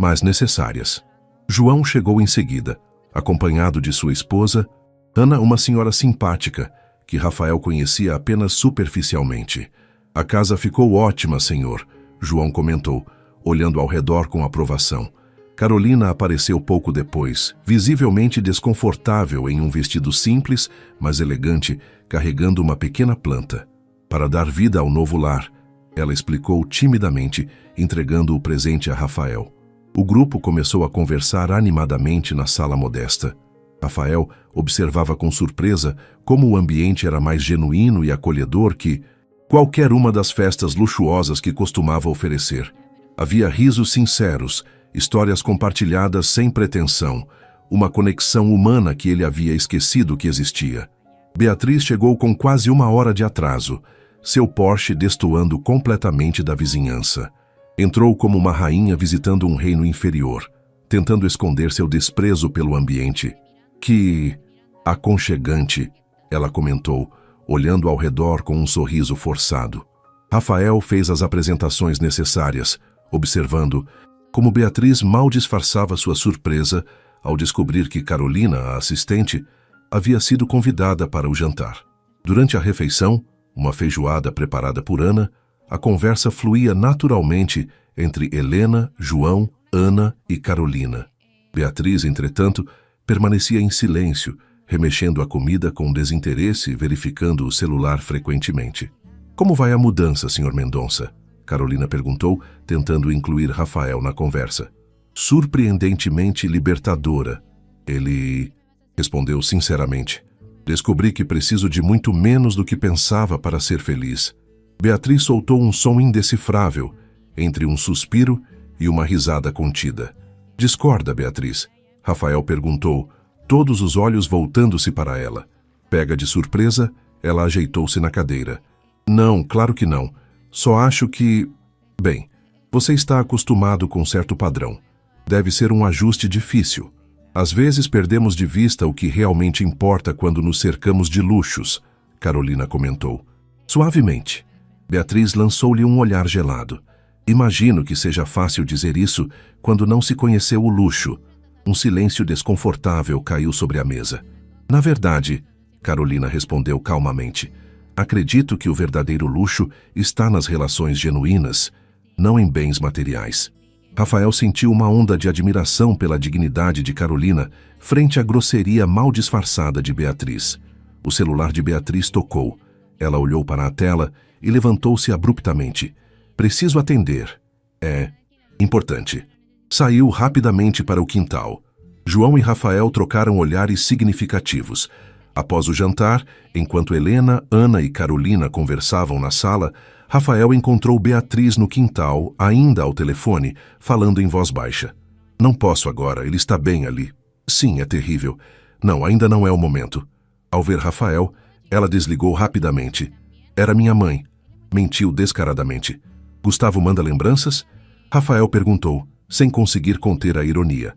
Speaker 1: mas necessárias. João chegou em seguida, acompanhado de sua esposa, Ana, uma senhora simpática, que Rafael conhecia apenas superficialmente. A casa ficou ótima, senhor, João comentou, olhando ao redor com aprovação. Carolina apareceu pouco depois, visivelmente desconfortável em um vestido simples, mas elegante, carregando uma pequena planta. Para dar vida ao novo lar, ela explicou timidamente, entregando o presente a Rafael. O grupo começou a conversar animadamente na sala modesta. Rafael observava com surpresa como o ambiente era mais genuíno e acolhedor que qualquer uma das festas luxuosas que costumava oferecer. Havia risos sinceros, histórias compartilhadas sem pretensão, uma conexão humana que ele havia esquecido que existia. Beatriz chegou com quase 1 hora de atraso, seu Porsche destoando completamente da vizinhança. Entrou como uma rainha visitando um reino inferior, tentando esconder seu desprezo pelo ambiente. Que aconchegante, ela comentou, olhando ao redor com um sorriso forçado. Rafael fez as apresentações necessárias, observando como Beatriz mal disfarçava sua surpresa ao descobrir que Carolina, a assistente, havia sido convidada para o jantar. Durante a refeição, uma feijoada preparada por Ana, a conversa fluía naturalmente entre Helena, João, Ana e Carolina. Beatriz, entretanto, permanecia em silêncio, remexendo a comida com desinteresse e verificando o celular frequentemente. Como vai a mudança, Sr. Mendonça? Carolina perguntou, tentando incluir Rafael na conversa. Surpreendentemente libertadora. Ele respondeu sinceramente. Descobri que preciso de muito menos do que pensava para ser feliz. Beatriz soltou um som indecifrável, entre um suspiro e uma risada contida. Discorda, Beatriz? Rafael perguntou, todos os olhos voltando-se para ela. Pega de surpresa, ela ajeitou-se na cadeira. Não, claro que não. Só acho que... Bem, você está acostumado com certo padrão. Deve ser um ajuste difícil. Às vezes perdemos de vista o que realmente importa quando nos cercamos de luxos, Carolina comentou. Suavemente. Beatriz lançou-lhe um olhar gelado. Imagino que seja fácil dizer isso quando não se conheceu o luxo. Um silêncio desconfortável caiu sobre a mesa. Na verdade, Carolina respondeu calmamente, acredito que o verdadeiro luxo está nas relações genuínas, não em bens materiais. Rafael sentiu uma onda de admiração pela dignidade de Carolina frente à grosseria mal disfarçada de Beatriz. O celular de Beatriz tocou. Ela olhou para a tela e levantou-se abruptamente. Preciso atender. É importante. Saiu rapidamente para o quintal. João e Rafael trocaram olhares significativos. Após o jantar, enquanto Helena, Ana e Carolina conversavam na sala, Rafael encontrou Beatriz no quintal, ainda ao telefone, falando em voz baixa. Não posso agora, ele está bem ali. Sim, é terrível. Não, ainda não é o momento. Ao ver Rafael, ela desligou rapidamente. Era minha mãe. Mentiu descaradamente. Gustavo manda lembranças? Rafael perguntou, sem conseguir conter a ironia.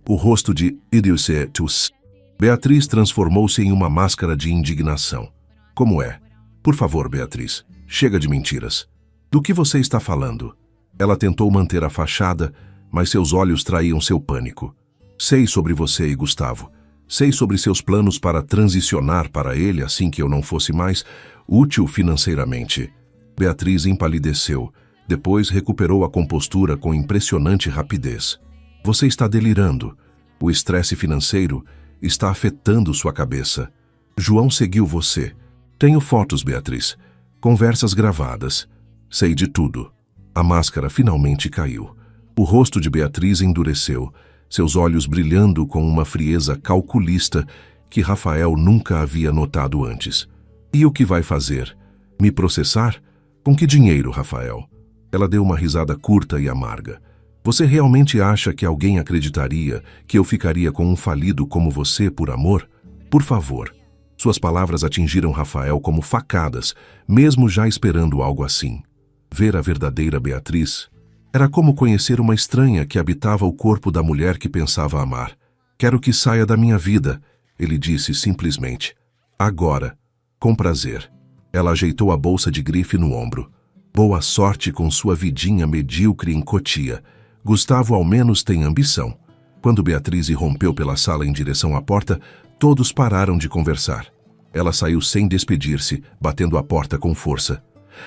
Speaker 1: O rosto de Idiocetus. Beatriz transformou-se em uma máscara de indignação. Como é? Por favor, Beatriz, chega de mentiras. Do que você está falando? Ela tentou manter a fachada, mas seus olhos traíam seu pânico. Sei sobre você e Gustavo. Sei sobre seus planos para transicionar para ele assim que eu não fosse mais útil financeiramente. Beatriz empalideceu. Depois recuperou a compostura com impressionante rapidez. Você está delirando. O estresse financeiro está afetando sua cabeça. João seguiu você. Tenho fotos, Beatriz. Conversas gravadas. Sei de tudo. A máscara finalmente caiu. O rosto de Beatriz endureceu, seus olhos brilhando com uma frieza calculista que Rafael nunca havia notado antes. E o que vai fazer? Me processar? Com que dinheiro, Rafael? Ela deu uma risada curta e amarga. Você realmente acha que alguém acreditaria que eu ficaria com um falido como você por amor? Por favor. Suas palavras atingiram Rafael como facadas, mesmo já esperando algo assim. Ver a verdadeira Beatriz era como conhecer uma estranha que habitava o corpo da mulher que pensava amar. Quero que saia da minha vida, ele disse simplesmente. Agora, com prazer. Ela ajeitou a bolsa de grife no ombro. Boa sorte com sua vidinha medíocre em Cotia. Gustavo ao menos tem ambição. Quando Beatriz irrompeu pela sala em direção à porta, todos pararam de conversar. Ela saiu sem despedir-se, batendo a porta com força.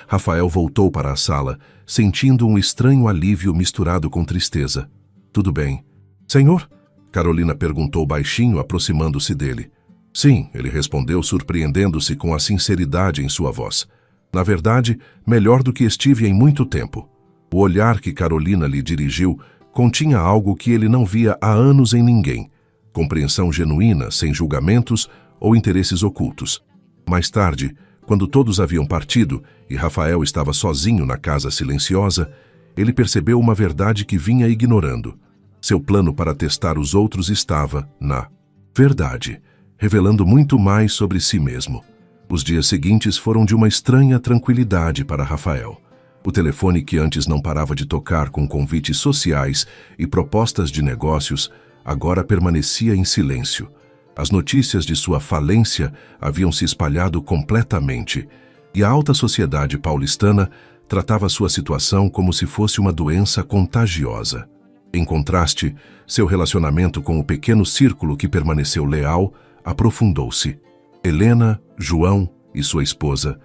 Speaker 1: Rafael voltou para a sala, sentindo um estranho alívio misturado com tristeza. Tudo bem. Senhor? Carolina perguntou baixinho, aproximando-se dele. Sim, ele respondeu, surpreendendo-se com a sinceridade em sua voz. Na verdade, melhor do que estive em muito tempo. O olhar que Carolina lhe dirigiu continha algo que ele não via há anos em ninguém. Compreensão genuína, sem julgamentos ou interesses ocultos. Mais tarde, quando todos haviam partido e Rafael estava sozinho na casa silenciosa, ele percebeu uma verdade que vinha ignorando. Seu plano para testar os outros estava na verdade, revelando muito mais sobre si mesmo. Os dias seguintes foram de uma estranha tranquilidade para Rafael. O telefone que antes não parava de tocar com convites sociais e propostas de negócios, agora permanecia em silêncio. As notícias de sua falência haviam se espalhado completamente, e a alta sociedade paulistana tratava sua situação como se fosse uma doença contagiosa. Em contraste, seu relacionamento com o pequeno círculo que permaneceu leal aprofundou-se. Helena, João e sua esposa,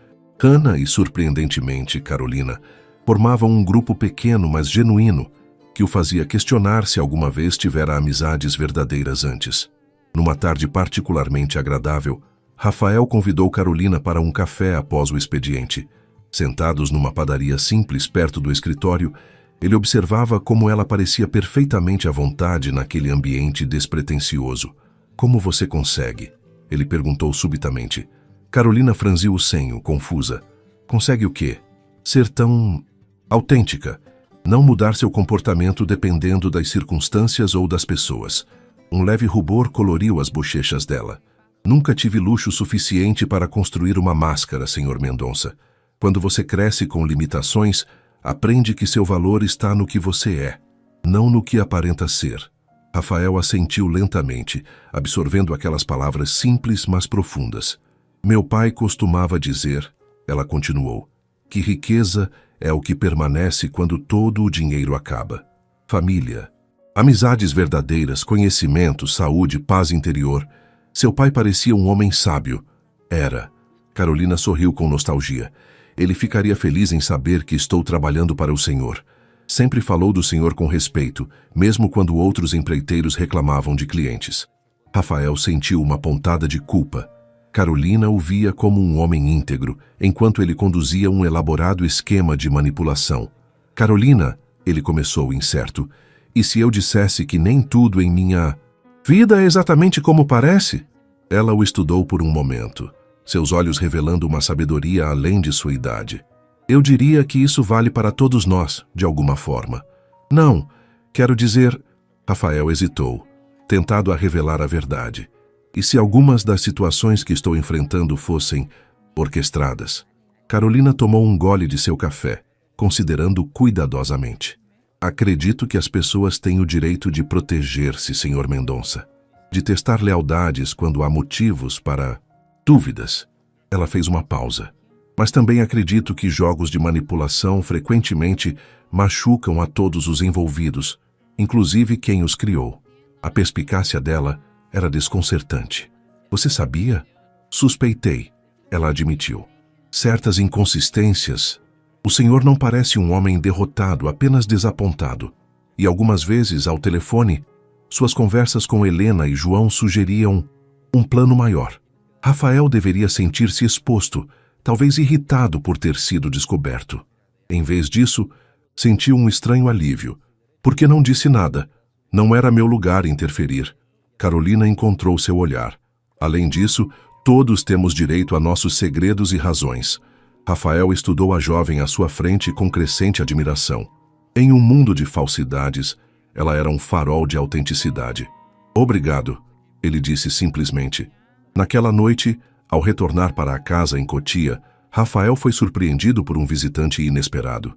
Speaker 1: Ana e, surpreendentemente, Carolina, formavam um grupo pequeno, mas genuíno, que o fazia questionar se alguma vez tivera amizades verdadeiras antes. Numa tarde particularmente agradável, Rafael convidou Carolina para um café após o expediente. Sentados numa padaria simples perto do escritório, ele observava como ela parecia perfeitamente à vontade naquele ambiente despretensioso. Como você consegue? Ele perguntou subitamente. Carolina franziu o senho, confusa. Consegue o quê? Ser tão autêntica. Não mudar seu comportamento dependendo das circunstâncias ou das pessoas. Um leve rubor coloriu as bochechas dela. Nunca tive luxo suficiente para construir uma máscara, Sr. Mendonça. Quando você cresce com limitações, aprende que seu valor está no que você é, não no que aparenta ser. Rafael assentiu lentamente, absorvendo aquelas palavras simples, mas profundas. Meu pai costumava dizer, ela continuou, que riqueza é o que permanece quando todo o dinheiro acaba. Família, amizades verdadeiras, conhecimento, saúde, paz interior. Seu pai parecia um homem sábio. Era. Carolina sorriu com nostalgia. Ele ficaria feliz em saber que estou trabalhando para o Senhor. Sempre falou do Senhor com respeito, mesmo quando outros empreiteiros reclamavam de clientes. Rafael sentiu uma pontada de culpa. Carolina o via como um homem íntegro, enquanto ele conduzia um elaborado esquema de manipulação. Carolina, ele começou incerto, e se eu dissesse que nem tudo em minha vida é exatamente como parece? Ela o estudou por um momento, seus olhos revelando uma sabedoria além de sua idade. Eu diria que isso vale para todos nós, de alguma forma. Não, quero dizer... Rafael hesitou, tentado a revelar a verdade. E se algumas das situações que estou enfrentando fossem orquestradas? Carolina tomou um gole de seu café, considerando cuidadosamente. Acredito que as pessoas têm o direito de proteger-se, Sr. Mendonça. De testar lealdades quando há motivos para dúvidas. Ela fez uma pausa. Mas também acredito que jogos de manipulação frequentemente machucam a todos os envolvidos, inclusive quem os criou. A perspicácia dela era desconcertante. Você sabia? Suspeitei, ela admitiu. Certas inconsistências. O senhor não parece um homem derrotado, apenas desapontado. E algumas vezes, ao telefone, suas conversas com Helena e João sugeriam um plano maior. Rafael deveria sentir-se exposto, talvez irritado por ter sido descoberto. Em vez disso, sentiu um estranho alívio. Porque não disse nada. Não era meu lugar interferir. Carolina encontrou seu olhar. Além disso, todos temos direito a nossos segredos e razões. Rafael estudou a jovem à sua frente com crescente admiração. Em um mundo de falsidades, ela era um farol de autenticidade. Obrigado, ele disse simplesmente. Naquela noite, ao retornar para a casa em Cotia, Rafael foi surpreendido por um visitante inesperado.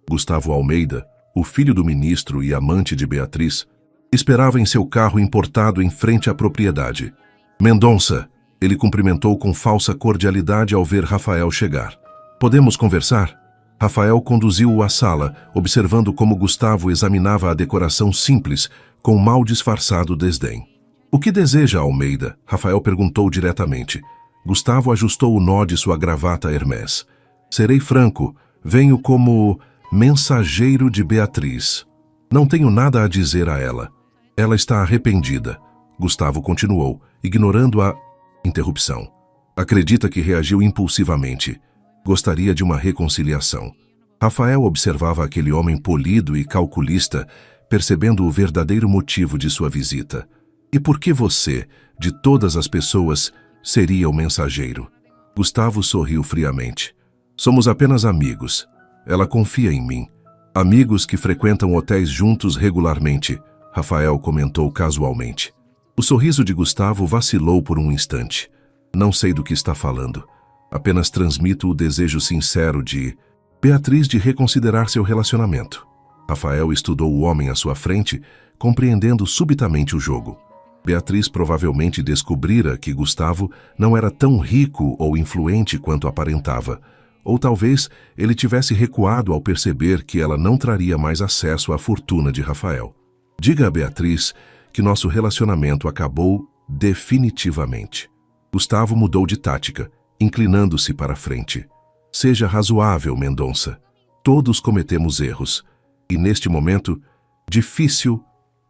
Speaker 1: Gustavo Almeida, o filho do ministro e amante de Beatriz, esperava em seu carro importado em frente à propriedade. Mendonça, ele cumprimentou com falsa cordialidade ao ver Rafael chegar. Podemos conversar? Rafael conduziu-o à sala, observando como Gustavo examinava a decoração simples, com mal disfarçado desdém. O que deseja, Almeida? Rafael perguntou diretamente. Gustavo ajustou o nó de sua gravata Hermès. Serei franco, venho como mensageiro de Beatriz. Não tenho nada a dizer a ela. Ela está arrependida. Gustavo continuou, ignorando a interrupção. Acredita que reagiu impulsivamente. Gostaria de uma reconciliação. Rafael observava aquele homem polido e calculista, percebendo o verdadeiro motivo de sua visita. E por que você, de todas as pessoas, seria o mensageiro? Gustavo sorriu friamente. Somos apenas amigos. Ela confia em mim. Amigos que frequentam hotéis juntos regularmente, Rafael comentou casualmente. O sorriso de Gustavo vacilou por um instante. Não sei do que está falando. Apenas transmito o desejo sincero de Beatriz de reconsiderar seu relacionamento. Rafael estudou o homem à sua frente, compreendendo subitamente o jogo. Beatriz provavelmente descobrira que Gustavo não era tão rico ou influente quanto aparentava, ou talvez ele tivesse recuado ao perceber que ela não traria mais acesso à fortuna de Rafael. Diga a Beatriz que nosso relacionamento acabou definitivamente. Gustavo mudou de tática, inclinando-se para a frente. Seja razoável, Mendonça. Todos cometemos erros. E neste momento, difícil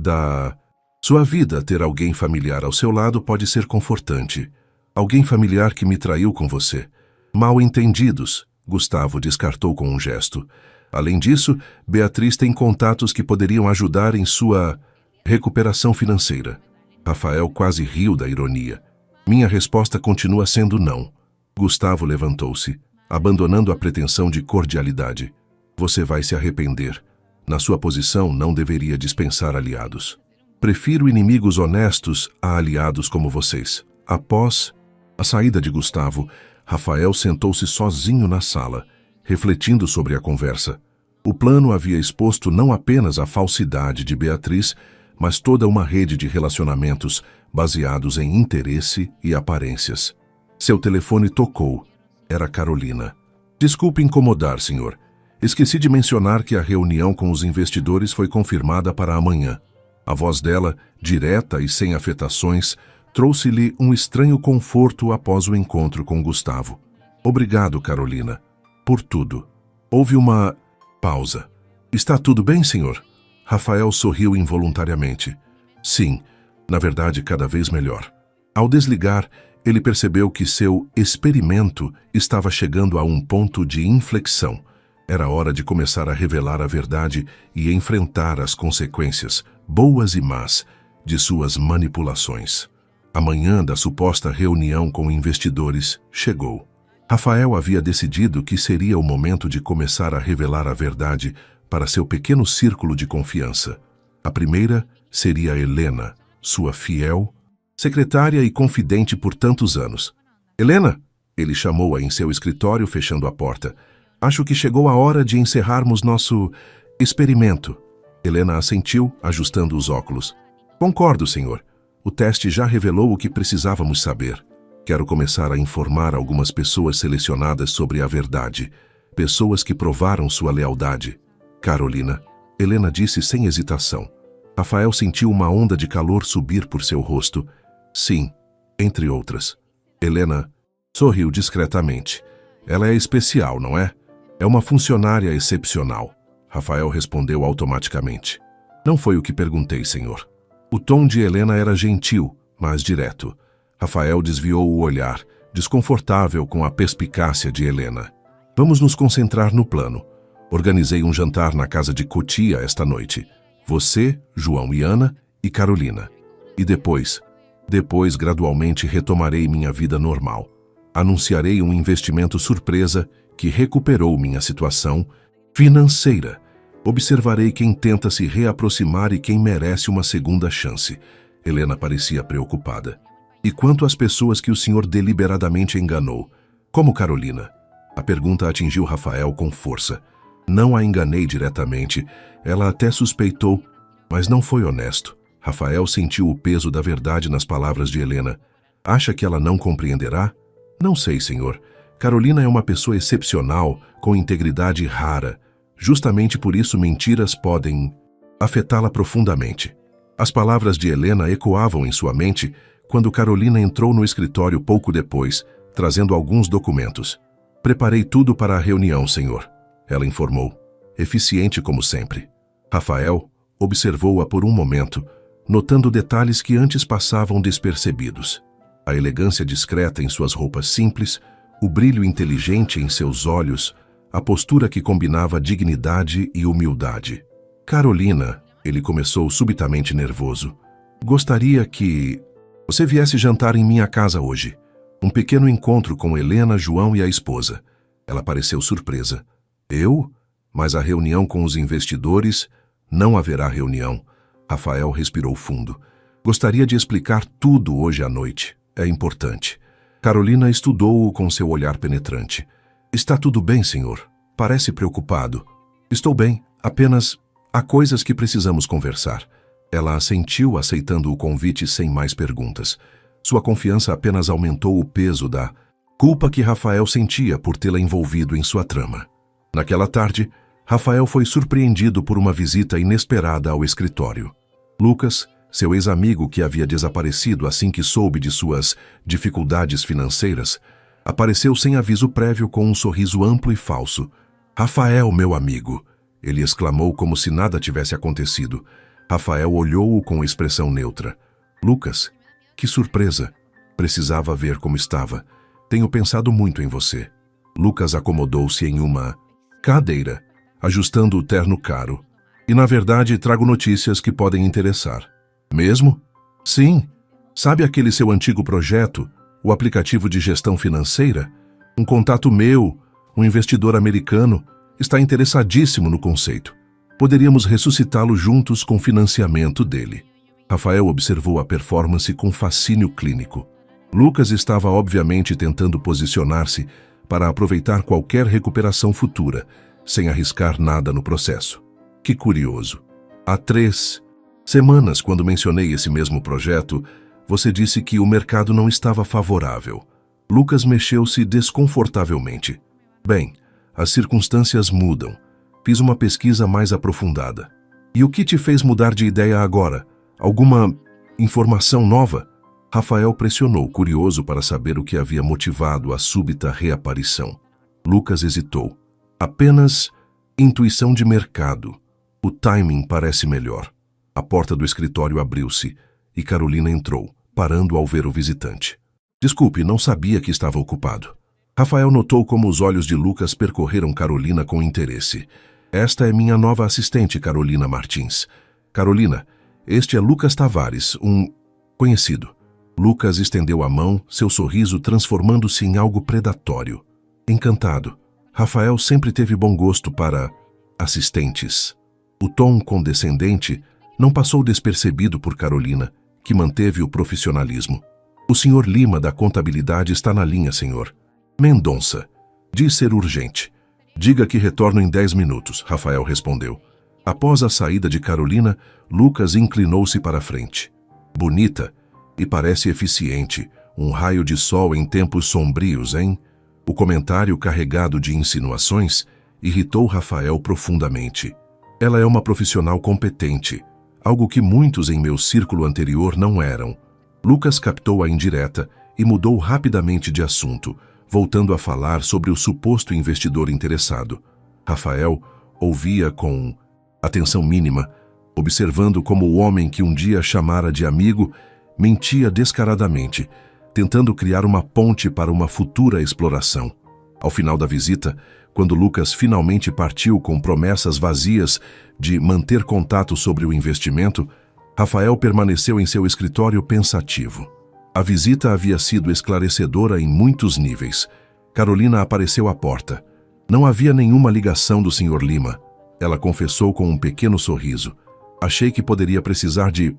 Speaker 1: da sua vida ter alguém familiar ao seu lado pode ser confortante. Alguém familiar que me traiu com você. Mal entendidos, Gustavo descartou com um gesto. Além disso, Beatriz tem contatos que poderiam ajudar em sua recuperação financeira. Rafael quase riu da ironia. Minha resposta continua sendo não. Gustavo levantou-se, abandonando a pretensão de cordialidade. Você vai se arrepender. Na sua posição, não deveria dispensar aliados. Prefiro inimigos honestos a aliados como vocês. Após a saída de Gustavo, Rafael sentou-se sozinho na sala, refletindo sobre a conversa. O plano havia exposto não apenas a falsidade de Beatriz, mas toda uma rede de relacionamentos baseados em interesse e aparências. Seu telefone tocou. Era Carolina. Desculpe incomodar, senhor. Esqueci de mencionar que a reunião com os investidores foi confirmada para amanhã. A voz dela, direta e sem afetações, trouxe-lhe um estranho conforto após o encontro com Gustavo. Obrigado, Carolina, por tudo. Houve uma pausa. Está tudo bem, senhor? Rafael sorriu involuntariamente. Sim, na verdade, cada vez melhor. Ao desligar, ele percebeu que seu experimento estava chegando a um ponto de inflexão. Era hora de começar a revelar a verdade e enfrentar as consequências, boas e más, de suas manipulações. A manhã da suposta reunião com investidores chegou. Rafael havia decidido que seria o momento de começar a revelar a verdade para seu pequeno círculo de confiança. A primeira seria Helena, sua fiel secretária e confidente por tantos anos. Helena, ele chamou-a em seu escritório, fechando a porta. Acho que chegou a hora de encerrarmos nosso experimento. Helena assentiu, ajustando os óculos. Concordo, senhor. O teste já revelou o que precisávamos saber. Quero começar a informar algumas pessoas selecionadas sobre a verdade. Pessoas que provaram sua lealdade. Carolina, Helena disse sem hesitação. Rafael sentiu uma onda de calor subir por seu rosto. Sim, entre outras. Helena sorriu discretamente. Ela é especial, não é? É uma funcionária excepcional. Rafael respondeu automaticamente. Não foi o que perguntei, senhor. O tom de Helena era gentil, mas direto. Rafael desviou o olhar, desconfortável com a perspicácia de Helena. Vamos nos concentrar no plano. Organizei um jantar na casa de Cotia esta noite. Você, João e Ana e Carolina. E depois, gradualmente retomarei minha vida normal. Anunciarei um investimento surpresa que recuperou minha situação financeira. Observarei quem tenta se reaproximar e quem merece uma segunda chance. Helena parecia preocupada. E quanto às pessoas que o senhor deliberadamente enganou? Como Carolina? A pergunta atingiu Rafael com força. Não a enganei diretamente. Ela até suspeitou, mas não foi honesto. Rafael sentiu o peso da verdade nas palavras de Helena. Acha que ela não compreenderá? Não sei, senhor. Carolina é uma pessoa excepcional, com integridade rara. Justamente por isso mentiras podem afetá-la profundamente. As palavras de Helena ecoavam em sua mente quando Carolina entrou no escritório pouco depois, trazendo alguns documentos. Preparei tudo para a reunião, senhor, ela informou, eficiente como sempre. Rafael observou-a por um momento, notando detalhes que antes passavam despercebidos. A elegância discreta em suas roupas simples, o brilho inteligente em seus olhos, a postura que combinava dignidade e humildade. Carolina, ele começou subitamente nervoso. Gostaria que você viesse jantar em minha casa hoje. Um pequeno encontro com Helena, João e a esposa. Ela pareceu surpresa. Eu? Mas a reunião com os investidores? Não haverá reunião. Rafael respirou fundo. Gostaria de explicar tudo hoje à noite. É importante. Carolina estudou-o com seu olhar penetrante. Está tudo bem, senhor? Parece preocupado. Estou bem, apenas há coisas que precisamos conversar. Ela assentiu, aceitando o convite sem mais perguntas. Sua confiança apenas aumentou o peso da culpa que Rafael sentia por tê-la envolvido em sua trama. Naquela tarde, Rafael foi surpreendido por uma visita inesperada ao escritório. Lucas, seu ex-amigo que havia desaparecido assim que soube de suas dificuldades financeiras, apareceu sem aviso prévio com um sorriso amplo e falso. Rafael, meu amigo! Ele exclamou como se nada tivesse acontecido. Rafael olhou-o com expressão neutra. Lucas, que surpresa! Precisava ver como estava. Tenho pensado muito em você. Lucas acomodou-se em uma cadeira, ajustando o terno caro. E, na verdade, trago notícias que podem interessar. Mesmo? Sim. Sabe aquele seu antigo projeto, o aplicativo de gestão financeira? Um contato meu, um investidor americano, está interessadíssimo no conceito. Poderíamos ressuscitá-lo juntos com financiamento dele. Rafael observou a performance com fascínio clínico. Lucas estava obviamente tentando posicionar-se para aproveitar qualquer recuperação futura, sem arriscar nada no processo. Que curioso. Há 3 semanas, quando mencionei esse mesmo projeto, você disse que o mercado não estava favorável. Lucas mexeu-se desconfortavelmente. Bem, as circunstâncias mudam. Fiz uma pesquisa mais aprofundada. E o que te fez mudar de ideia agora? Alguma informação nova? Rafael pressionou, curioso para saber o que havia motivado a súbita reaparição. Lucas hesitou. Apenas intuição de mercado. O timing parece melhor. A porta do escritório abriu-se e Carolina entrou, parando ao ver o visitante. Desculpe, não sabia que estava ocupado. Rafael notou como os olhos de Lucas percorreram Carolina com interesse. Esta é minha nova assistente, Carolina Martins. Carolina, este é Lucas Tavares, um conhecido. Lucas estendeu a mão, seu sorriso transformando-se em algo predatório. Encantado. Rafael sempre teve bom gosto para assistentes. O tom condescendente não passou despercebido por Carolina, que manteve o profissionalismo. O senhor Lima da contabilidade está na linha, senhor. Mendonça. Diz ser urgente. Diga que retorno em 10 minutos, Rafael respondeu. Após a saída de Carolina, Lucas inclinou-se para a frente. Bonita e parece eficiente. Um raio de sol em tempos sombrios, hein? O comentário carregado de insinuações irritou Rafael profundamente. Ela é uma profissional competente, algo que muitos em meu círculo anterior não eram. Lucas captou a indireta e mudou rapidamente de assunto, voltando a falar sobre o suposto investidor interessado. Rafael ouvia com atenção mínima, observando como o homem que um dia chamara de amigo mentia descaradamente, tentando criar uma ponte para uma futura exploração. Ao final da visita, quando Lucas finalmente partiu com promessas vazias de manter contato sobre o investimento, Rafael permaneceu em seu escritório pensativo. A visita havia sido esclarecedora em muitos níveis. Carolina apareceu à porta. Não havia nenhuma ligação do Sr. Lima. Ela confessou com um pequeno sorriso. Achei que poderia precisar de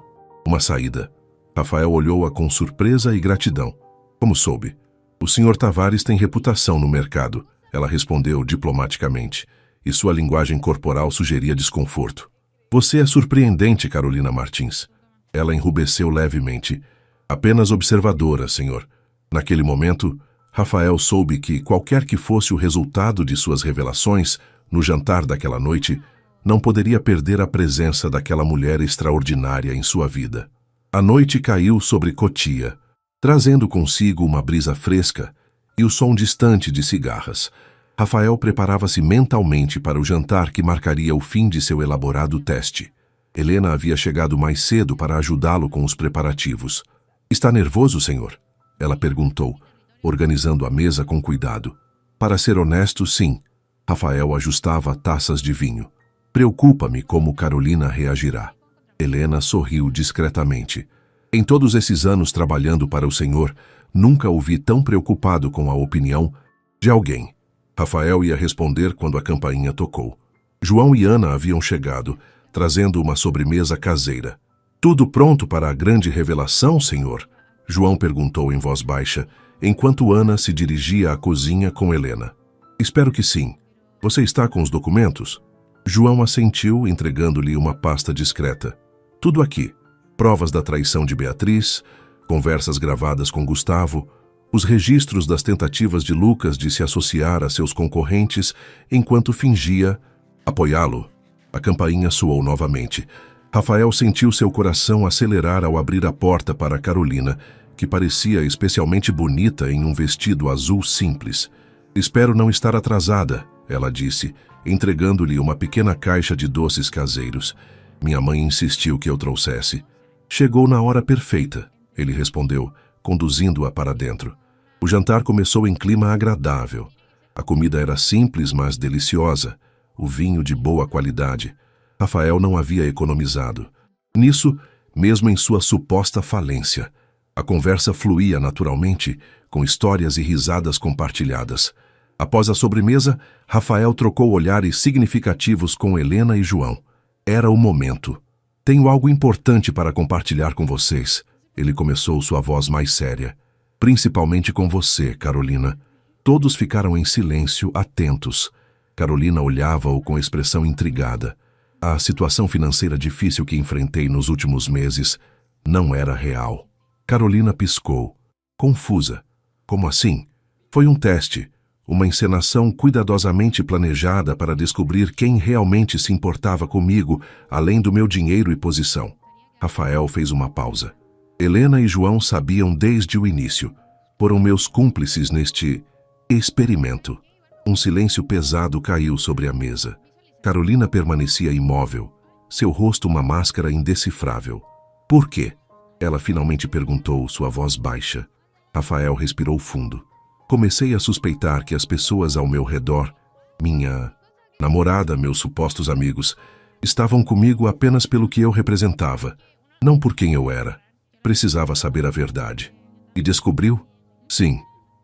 Speaker 1: uma saída. Rafael olhou-a com surpresa e gratidão. Como soube? O Sr. Tavares tem reputação no mercado, ela respondeu diplomaticamente, e sua linguagem corporal sugeria desconforto. Você é surpreendente, Carolina Martins. Ela enrubesceu levemente. Apenas observadora, senhor. Naquele momento, Rafael soube que, qualquer que fosse o resultado de suas revelações, no jantar daquela noite, não poderia perder a presença daquela mulher extraordinária em sua vida. A noite caiu sobre Cotia, trazendo consigo uma brisa fresca e o som distante de cigarras. Rafael preparava-se mentalmente para o jantar que marcaria o fim de seu elaborado teste. Helena havia chegado mais cedo para ajudá-lo com os preparativos. Está nervoso, senhor? Ela perguntou, organizando a mesa com cuidado. Para ser honesto, sim. Rafael ajustava taças de vinho. Preocupa-me como Carolina reagirá. Helena sorriu discretamente. Em todos esses anos trabalhando para o senhor, nunca o vi tão preocupado com a opinião de alguém. Rafael ia responder quando a campainha tocou. João e Ana haviam chegado, trazendo uma sobremesa caseira. Tudo pronto para a grande revelação, senhor? João perguntou em voz baixa, enquanto Ana se dirigia à cozinha com Helena. Espero que sim. Você está com os documentos? João assentiu, entregando-lhe uma pasta discreta. Tudo aqui. Provas da traição de Beatriz, conversas gravadas com Gustavo, os registros das tentativas de Lucas de se associar a seus concorrentes enquanto fingia apoiá-lo. A campainha soou novamente. Rafael sentiu seu coração acelerar ao abrir a porta para Carolina, que parecia especialmente bonita em um vestido azul simples. Espero não estar atrasada, ela disse, entregando-lhe uma pequena caixa de doces caseiros. Minha mãe insistiu que eu trouxesse. Chegou na hora perfeita, ele respondeu, conduzindo-a para dentro. O jantar começou em clima agradável. A comida era simples, mas deliciosa. O vinho de boa qualidade. Rafael não havia economizado. Nisso, mesmo em sua suposta falência. A conversa fluía naturalmente, com histórias e risadas compartilhadas. Após a sobremesa, Rafael trocou olhares significativos com Helena e João. Era o momento. Tenho algo importante para compartilhar com vocês. Ele começou, sua voz mais séria. Principalmente com você, Carolina. Todos ficaram em silêncio, atentos. Carolina olhava-o com expressão intrigada. A situação financeira difícil que enfrentei nos últimos meses não era real. Carolina piscou, confusa. Como assim? Foi um teste, uma encenação cuidadosamente planejada para descobrir quem realmente se importava comigo, além do meu dinheiro e posição. Rafael fez uma pausa. Helena e João sabiam desde o início. Foram meus cúmplices neste experimento. Um silêncio pesado caiu sobre a mesa. Carolina permanecia imóvel, seu rosto uma máscara indecifrável. Por quê? Ela finalmente perguntou, sua voz baixa. Rafael respirou fundo. Comecei a suspeitar que as pessoas ao meu redor, minha namorada, meus supostos amigos, estavam comigo apenas pelo que eu representava, não por quem eu era. Precisava saber a verdade. E descobriu? Sim.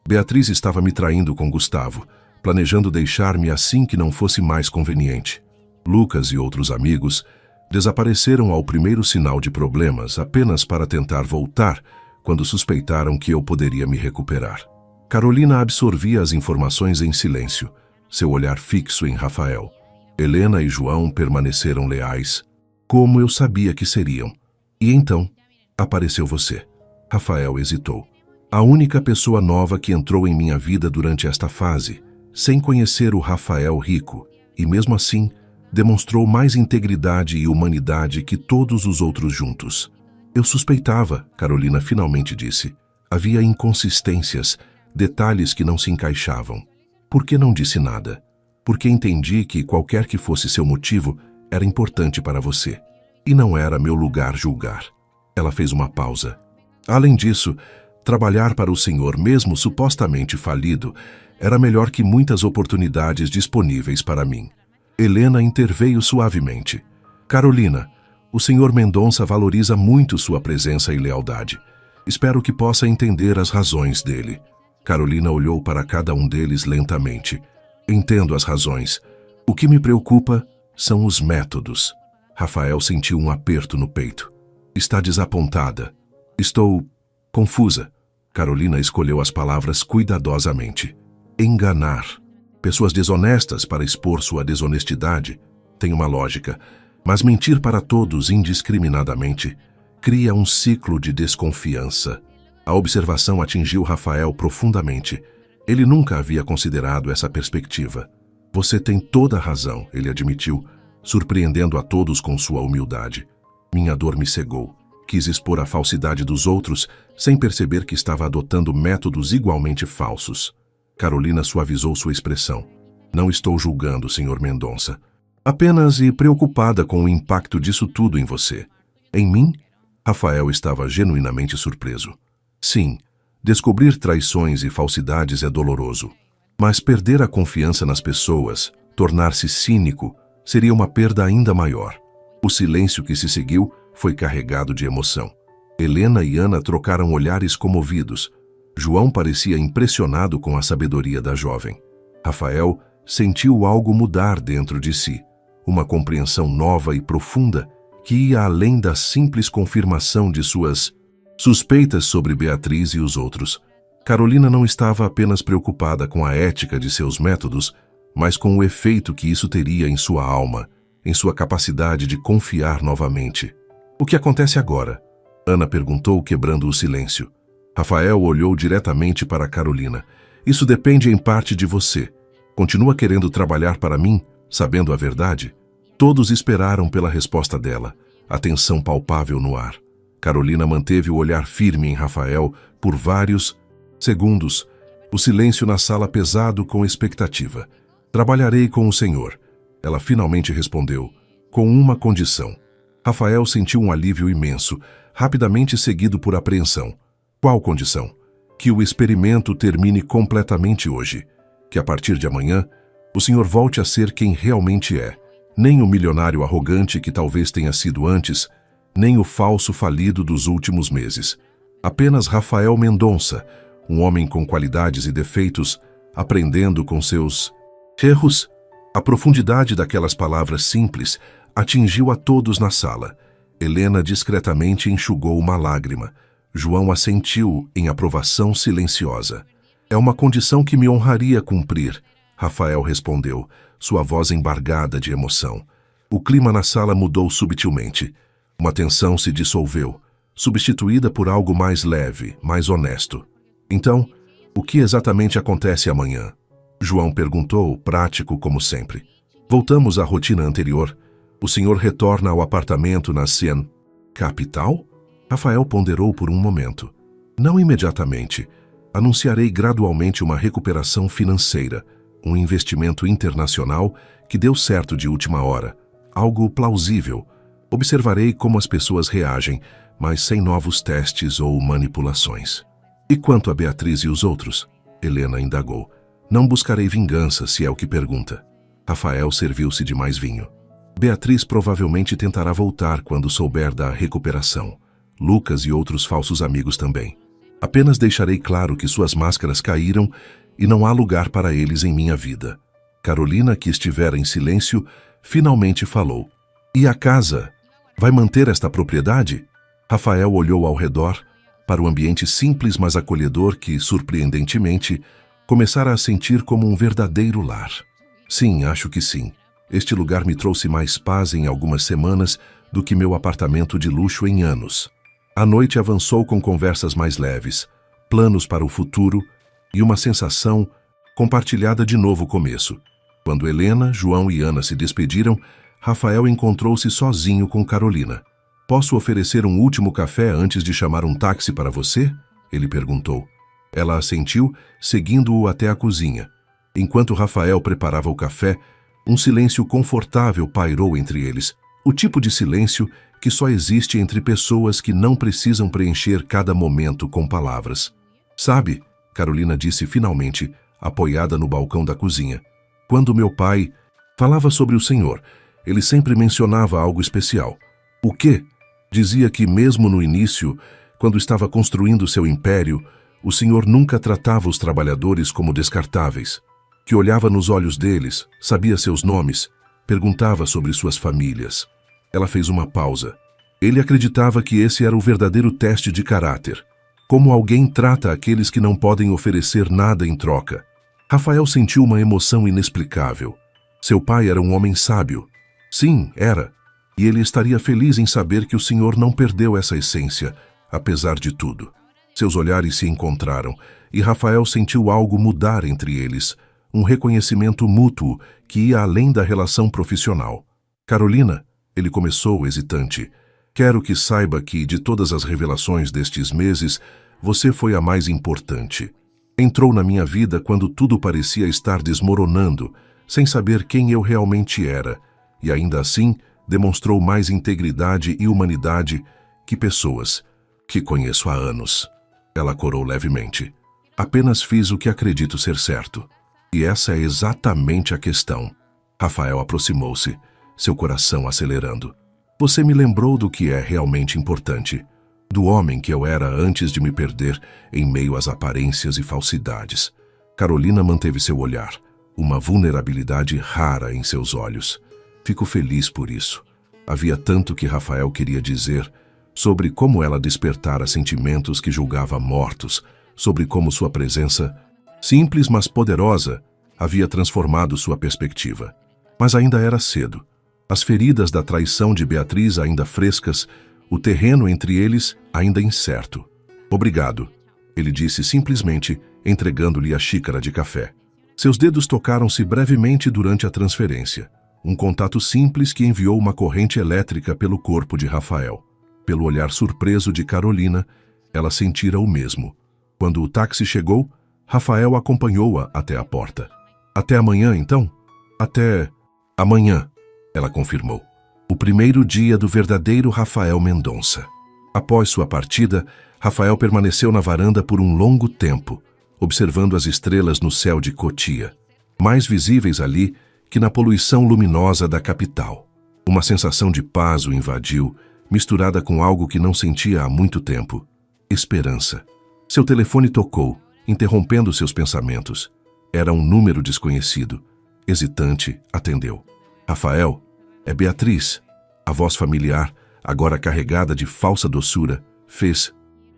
Speaker 1: Beatriz estava me traindo com Gustavo, planejando deixar-me assim que não fosse mais conveniente. Lucas e outros amigos desapareceram ao primeiro sinal de problemas apenas para tentar voltar quando suspeitaram que eu poderia me recuperar. Carolina absorvia as informações em silêncio, seu olhar fixo em Rafael. Helena e João permaneceram leais, como eu sabia que seriam. E então, apareceu você. Rafael hesitou. A única pessoa nova que entrou em minha vida durante esta fase, sem conhecer o Rafael rico, e mesmo assim, demonstrou mais integridade e humanidade que todos os outros juntos. Eu suspeitava, Carolina finalmente disse. Havia inconsistências, detalhes que não se encaixavam. Por que não disse nada? Porque entendi que qualquer que fosse seu motivo, era importante para você. E não era meu lugar julgar. Ela fez uma pausa. Além disso, trabalhar para o senhor, mesmo supostamente falido, era melhor que muitas oportunidades disponíveis para mim. Helena interveio suavemente. Carolina, o senhor Mendonça valoriza muito sua presença e lealdade. Espero que possa entender as razões dele. Carolina olhou para cada um deles lentamente. Entendo as razões. O que me preocupa são os métodos. Rafael sentiu um aperto no peito. Está desapontada. Estou confusa. Carolina escolheu as palavras cuidadosamente. Enganar. Pessoas desonestas para expor sua desonestidade tem uma lógica, mas mentir para todos indiscriminadamente cria um ciclo de desconfiança. A observação atingiu Rafael profundamente. Ele nunca havia considerado essa perspectiva. Você tem toda a razão, ele admitiu, surpreendendo a todos com sua humildade. Minha dor me cegou. Quis expor a falsidade dos outros sem perceber que estava adotando métodos igualmente falsos. Carolina suavizou sua expressão. Não estou julgando, Sr. Mendonça. Apenas e preocupada com o impacto disso tudo em você. Em mim? Rafael estava genuinamente surpreso. Sim, descobrir traições e falsidades é doloroso. Mas perder a confiança nas pessoas, tornar-se cínico, seria uma perda ainda maior. O silêncio que se seguiu foi carregado de emoção. Helena e Ana trocaram olhares comovidos. João parecia impressionado com a sabedoria da jovem. Rafael sentiu algo mudar dentro de si, uma compreensão nova e profunda que ia além da simples confirmação de suas suspeitas sobre Beatriz e os outros. Carolina não estava apenas preocupada com a ética de seus métodos, mas com o efeito que isso teria em sua alma, em sua capacidade de confiar novamente. O que acontece agora? Ana perguntou, quebrando o silêncio. Rafael olhou diretamente para Carolina. Isso depende em parte de você. Continua querendo trabalhar para mim, sabendo a verdade? Todos esperaram pela resposta dela, a tensão palpável no ar. Carolina manteve o olhar firme em Rafael por vários segundos, o silêncio na sala pesado com expectativa. Trabalharei com o senhor. Ela finalmente respondeu, com uma condição. Rafael sentiu um alívio imenso, rapidamente seguido por apreensão. Qual condição? Que o experimento termine completamente hoje. Que a partir de amanhã, o senhor volte a ser quem realmente é. Nem o milionário arrogante que talvez tenha sido antes, nem o falso falido dos últimos meses. Apenas Rafael Mendonça, um homem com qualidades e defeitos, aprendendo com seus erros. A profundidade daquelas palavras simples atingiu a todos na sala. Helena discretamente enxugou uma lágrima. João assentiu em aprovação silenciosa. É uma condição que me honraria cumprir, Rafael respondeu, sua voz embargada de emoção. O clima na sala mudou subtilmente. Uma tensão se dissolveu, substituída por algo mais leve, mais honesto. Então, o que exatamente acontece amanhã? João perguntou, prático como sempre. Voltamos à rotina anterior. O senhor retorna ao apartamento na Seine Capital? Rafael ponderou por um momento. Não imediatamente. Anunciarei gradualmente uma recuperação financeira, um investimento internacional que deu certo de última hora. Algo plausível. Observarei como as pessoas reagem, mas sem novos testes ou manipulações. E quanto a Beatriz e os outros? Helena indagou. Não buscarei vingança, se é o que pergunta. Rafael serviu-se de mais vinho. Beatriz provavelmente tentará voltar quando souber da recuperação. Lucas e outros falsos amigos também. Apenas deixarei claro que suas máscaras caíram e não há lugar para eles em minha vida. Carolina, que estivera em silêncio, finalmente falou. E a casa? Vai manter esta propriedade? Rafael olhou ao redor, para o ambiente simples mas acolhedor que, surpreendentemente, começara a sentir como um verdadeiro lar. Sim, acho que sim. Este lugar me trouxe mais paz em algumas semanas do que meu apartamento de luxo em anos. A noite avançou com conversas mais leves, planos para o futuro e uma sensação compartilhada de novo começo. Quando Helena, João e Ana se despediram, Rafael encontrou-se sozinho com Carolina. Posso oferecer um último café antes de chamar um táxi para você? Ele perguntou. Ela assentiu, seguindo-o até a cozinha. Enquanto Rafael preparava o café, um silêncio confortável pairou entre eles. O tipo de silêncio que só existe entre pessoas que não precisam preencher cada momento com palavras. Sabe, Carolina disse finalmente, apoiada no balcão da cozinha. Quando meu pai falava sobre o senhor, ele sempre mencionava algo especial. O quê? Dizia que mesmo no início, quando estava construindo seu império, o senhor nunca tratava os trabalhadores como descartáveis. Que olhava nos olhos deles, sabia seus nomes, perguntava sobre suas famílias. Ela fez uma pausa. Ele acreditava que esse era o verdadeiro teste de caráter. Como alguém trata aqueles que não podem oferecer nada em troca. Rafael sentiu uma emoção inexplicável. Seu pai era um homem sábio. Sim, era. E ele estaria feliz em saber que o senhor não perdeu essa essência, apesar de tudo. Seus olhares se encontraram, e Rafael sentiu algo mudar entre eles, um reconhecimento mútuo que ia além da relação profissional. Carolina, ele começou hesitante, quero que saiba que, de todas as revelações destes meses, você foi a mais importante. Entrou na minha vida quando tudo parecia estar desmoronando, sem saber quem eu realmente era, e ainda assim demonstrou mais integridade e humanidade que pessoas que conheço há anos. Ela corou levemente. Apenas fiz o que acredito ser certo. E essa é exatamente a questão. Rafael aproximou-se, seu coração acelerando. Você me lembrou do que é realmente importante. Do homem que eu era antes de me perder em meio às aparências e falsidades. Carolina manteve seu olhar, uma vulnerabilidade rara em seus olhos. Fico feliz por isso. Havia tanto que Rafael queria dizer sobre como ela despertara sentimentos que julgava mortos, sobre como sua presença, simples mas poderosa, havia transformado sua perspectiva. Mas ainda era cedo. As feridas da traição de Beatriz ainda frescas, o terreno entre eles ainda incerto. Obrigado, ele disse simplesmente, entregando-lhe a xícara de café. Seus dedos tocaram-se brevemente durante a transferência. Um contato simples que enviou uma corrente elétrica pelo corpo de Rafael. Pelo olhar surpreso de Carolina, ela sentira o mesmo. Quando o táxi chegou, Rafael acompanhou-a até a porta. Até amanhã, então? Até amanhã, ela confirmou. O primeiro dia do verdadeiro Rafael Mendonça. Após sua partida, Rafael permaneceu na varanda por um longo tempo, observando as estrelas no céu de Cotia, mais visíveis ali que na poluição luminosa da capital. Uma sensação de paz o invadiu, misturada com algo que não sentia há muito tempo. esperança. Seu telefone tocou, interrompendo seus pensamentos. Era um número desconhecido. Hesitante, atendeu. Rafael, é Beatriz. A voz familiar, agora carregada de falsa doçura, fez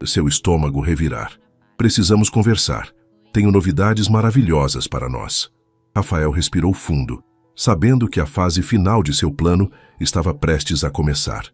Speaker 1: seu estômago revirar. Precisamos conversar. Tenho novidades maravilhosas para nós. Rafael respirou fundo, sabendo que a fase final de seu plano estava prestes a começar.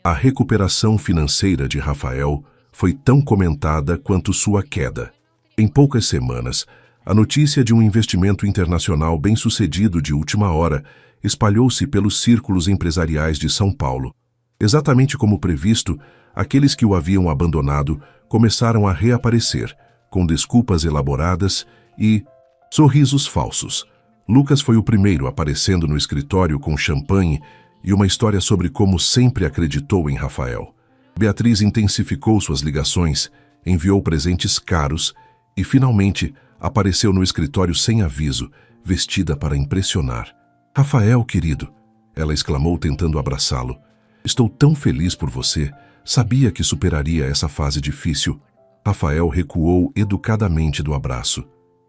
Speaker 1: A recuperação financeira de Rafael foi tão comentada quanto sua queda. Em poucas semanas, a notícia de um investimento internacional bem-sucedido de última hora espalhou-se pelos círculos empresariais de São Paulo. Exatamente como previsto, aqueles que o haviam abandonado começaram a reaparecer, com desculpas elaboradas e sorrisos falsos. Lucas foi o primeiro aparecendo no escritório com champanhe e uma história sobre como sempre acreditou em Rafael. Beatriz intensificou suas ligações, enviou presentes caros e, finalmente, apareceu no escritório sem aviso, vestida para impressionar. Rafael, querido, ela exclamou tentando abraçá-lo. Estou tão feliz por você. Sabia que superaria essa fase difícil. Rafael recuou educadamente do abraço.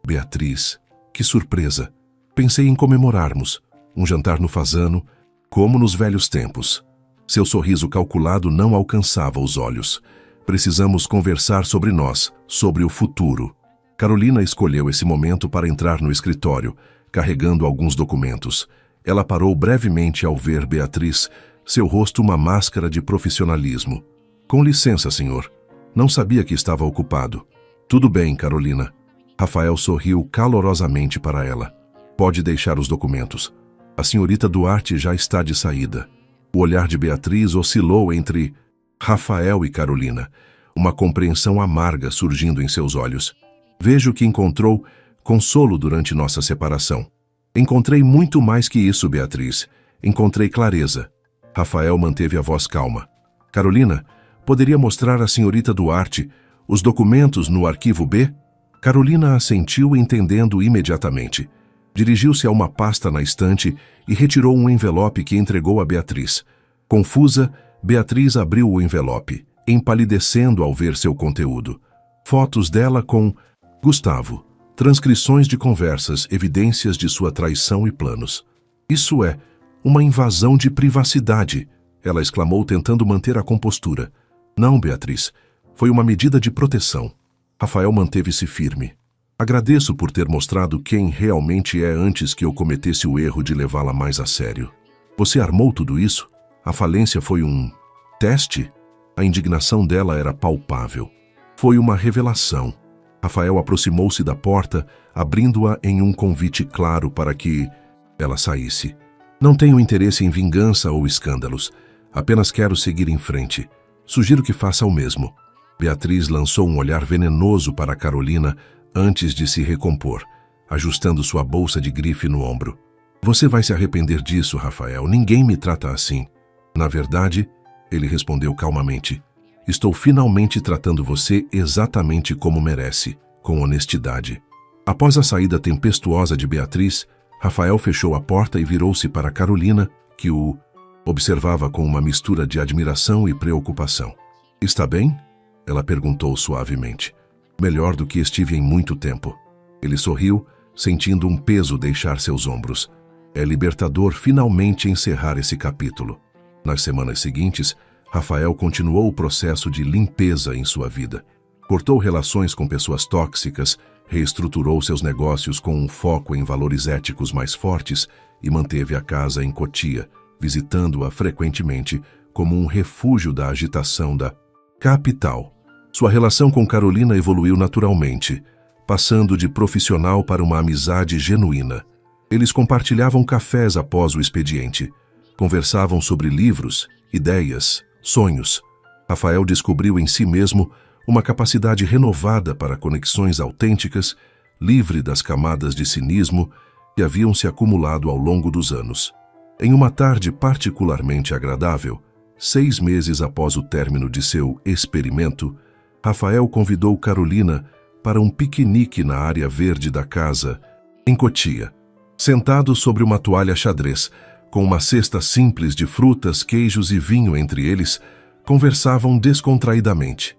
Speaker 1: Beatriz, que surpresa. Pensei em comemorarmos. Um jantar no Fazano, como nos velhos tempos. Seu sorriso calculado não alcançava os olhos. Precisamos conversar sobre nós, sobre o futuro. Carolina escolheu esse momento para entrar no escritório, carregando alguns documentos. Ela parou brevemente ao ver Beatriz, seu rosto uma máscara de profissionalismo. Com licença, senhor. Não sabia que estava ocupado. Tudo bem, Carolina. Rafael sorriu calorosamente para ela. Pode deixar os documentos. A senhorita Duarte já está de saída. O olhar de Beatriz oscilou entre Rafael e Carolina, uma compreensão amarga surgindo em seus olhos. Vejo que encontrou consolo durante nossa separação. Encontrei muito mais que isso, Beatriz. Encontrei clareza. Rafael manteve a voz calma. Carolina, poderia mostrar à senhorita Duarte os documentos no arquivo B? Carolina assentiu, entendendo imediatamente. Dirigiu-se a uma pasta na estante e retirou um envelope que entregou a Beatriz. Confusa, Beatriz abriu o envelope, empalidecendo ao ver seu conteúdo. Fotos dela com Gustavo. Transcrições de conversas, evidências de sua traição e planos. Isso é uma invasão de privacidade, ela exclamou tentando manter a compostura. Não, Beatriz. Foi uma medida de proteção. Rafael manteve-se firme. Agradeço por ter mostrado quem realmente é antes que eu cometesse o erro de levá-la mais a sério. Você armou tudo isso? A falência foi um teste? A indignação dela era palpável. Foi uma revelação. Rafael aproximou-se da porta, abrindo-a em um convite claro para que ela saísse. Não tenho interesse em vingança ou escândalos. Apenas quero seguir em frente. Sugiro que faça o mesmo. Beatriz lançou um olhar venenoso para Carolina antes de se recompor, ajustando sua bolsa de grife no ombro. Você vai se arrepender disso, Rafael. Ninguém me trata assim. Na verdade, ele respondeu calmamente, estou finalmente tratando você exatamente como merece, com honestidade. Após a saída tempestuosa de Beatriz, Rafael fechou a porta e virou-se para Carolina, que o observava com uma mistura de admiração e preocupação. Está bem? Ela perguntou suavemente. Melhor do que estive em muito tempo. Ele sorriu, sentindo um peso deixar seus ombros. É libertador finalmente encerrar esse capítulo. Nas semanas seguintes, Rafael continuou o processo de limpeza em sua vida. Cortou relações com pessoas tóxicas, reestruturou seus negócios com um foco em valores éticos mais fortes e manteve a casa em Cotia, visitando-a frequentemente como um refúgio da agitação da capital. Sua relação com Carolina evoluiu naturalmente, passando de profissional para uma amizade genuína. Eles compartilhavam cafés após o expediente, conversavam sobre livros, ideias, sonhos. Rafael descobriu em si mesmo uma capacidade renovada para conexões autênticas, livre das camadas de cinismo que haviam se acumulado ao longo dos anos. Em uma tarde particularmente agradável, 6 meses após o término de seu experimento, Rafael convidou Carolina para um piquenique na área verde da casa, em Cotia. Sentados sobre uma toalha xadrez, com uma cesta simples de frutas, queijos e vinho entre eles, conversavam descontraidamente.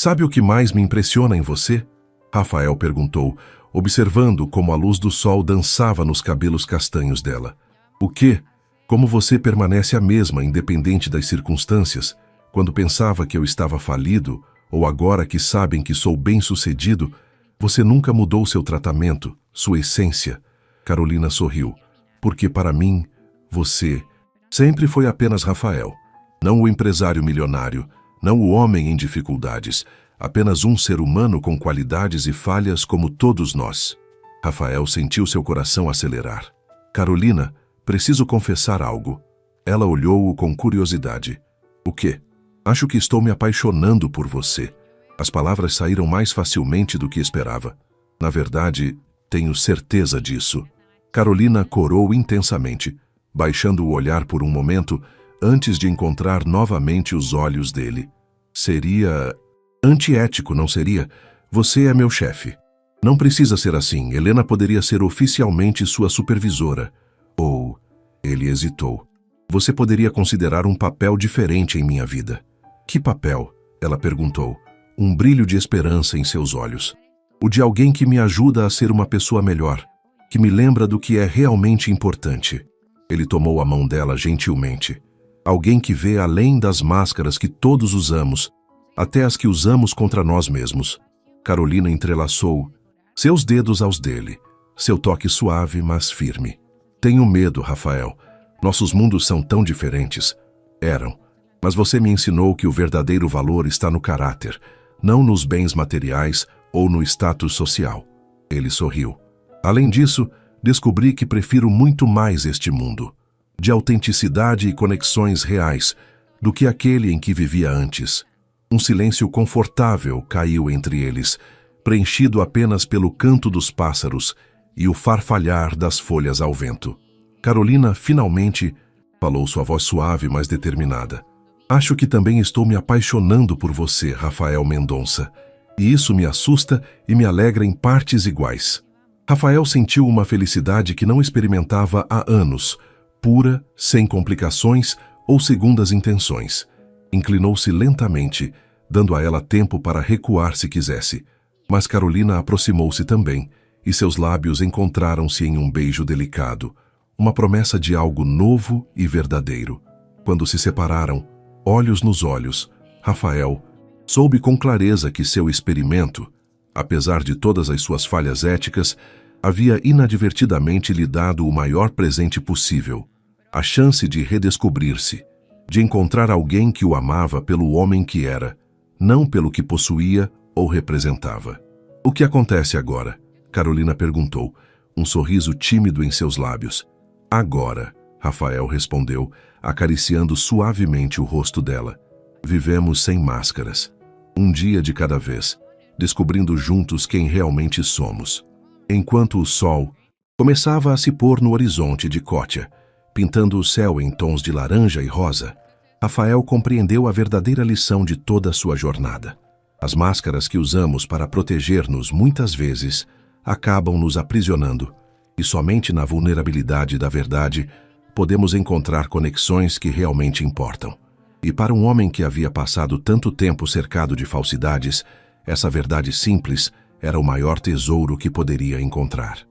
Speaker 1: Sabe o que mais me impressiona em você? Rafael perguntou, observando como a luz do sol dançava nos cabelos castanhos dela. O quê? Como você permanece a mesma, independente das circunstâncias, quando pensava que eu estava falido, ou agora que sabem que sou bem-sucedido, você nunca mudou seu tratamento, sua essência. Carolina sorriu, porque para mim, você sempre foi apenas Rafael, não o empresário milionário, não o homem em dificuldades, apenas um ser humano com qualidades e falhas como todos nós. Rafael sentiu seu coração acelerar. Carolina, preciso confessar algo. Ela olhou-o com curiosidade. O quê? Acho que estou me apaixonando por você. As palavras saíram mais facilmente do que esperava. Na verdade, tenho certeza disso. Carolina corou intensamente, baixando o olhar por um momento antes de encontrar novamente os olhos dele. Seria antiético, não seria? Você é meu chefe. Não precisa ser assim. Helena poderia ser oficialmente sua supervisora. Ou, ele hesitou. Você poderia considerar um papel diferente em minha vida. Que papel? Ela perguntou, um brilho de esperança em seus olhos. O de alguém que me ajuda a ser uma pessoa melhor, que me lembra do que é realmente importante. Ele tomou a mão dela gentilmente. Alguém que vê além das máscaras que todos usamos, até as que usamos contra nós mesmos. Carolina entrelaçou seus dedos aos dele, seu toque suave, mas firme. Tenho medo, Rafael. Nossos mundos são tão diferentes. Eram. Mas você me ensinou que o verdadeiro valor está no caráter, não nos bens materiais ou no status social. Ele sorriu. Além disso, descobri que prefiro muito mais este mundo, de autenticidade e conexões reais, do que aquele em que vivia antes. Um silêncio confortável caiu entre eles, preenchido apenas pelo canto dos pássaros e o farfalhar das folhas ao vento. Carolina, finalmente, falou sua voz suave, mas determinada. Acho que também estou me apaixonando por você, Rafael Mendonça, e isso me assusta e me alegra em partes iguais. Rafael sentiu uma felicidade que não experimentava há anos, pura, sem complicações ou segundas intenções. Inclinou-se lentamente, dando a ela tempo para recuar se quisesse. Mas Carolina aproximou-se também, e seus lábios encontraram-se em um beijo delicado, uma promessa de algo novo e verdadeiro. Quando se separaram, olhos nos olhos, Rafael soube com clareza que seu experimento, apesar de todas as suas falhas éticas, havia inadvertidamente lhe dado o maior presente possível, a chance de redescobrir-se, de encontrar alguém que o amava pelo homem que era, não pelo que possuía ou representava. O que acontece agora? Carolina perguntou, um sorriso tímido em seus lábios. Agora, Rafael respondeu, acariciando suavemente o rosto dela. Vivemos sem máscaras, um dia de cada vez, descobrindo juntos quem realmente somos. Enquanto o sol começava a se pôr no horizonte de Cótia, pintando o céu em tons de laranja e rosa, Rafael compreendeu a verdadeira lição de toda a sua jornada. As máscaras que usamos para proteger-nos muitas vezes acabam nos aprisionando, e somente na vulnerabilidade da verdade podemos encontrar conexões que realmente importam. E para um homem que havia passado tanto tempo cercado de falsidades, essa verdade simples era o maior tesouro que poderia encontrar.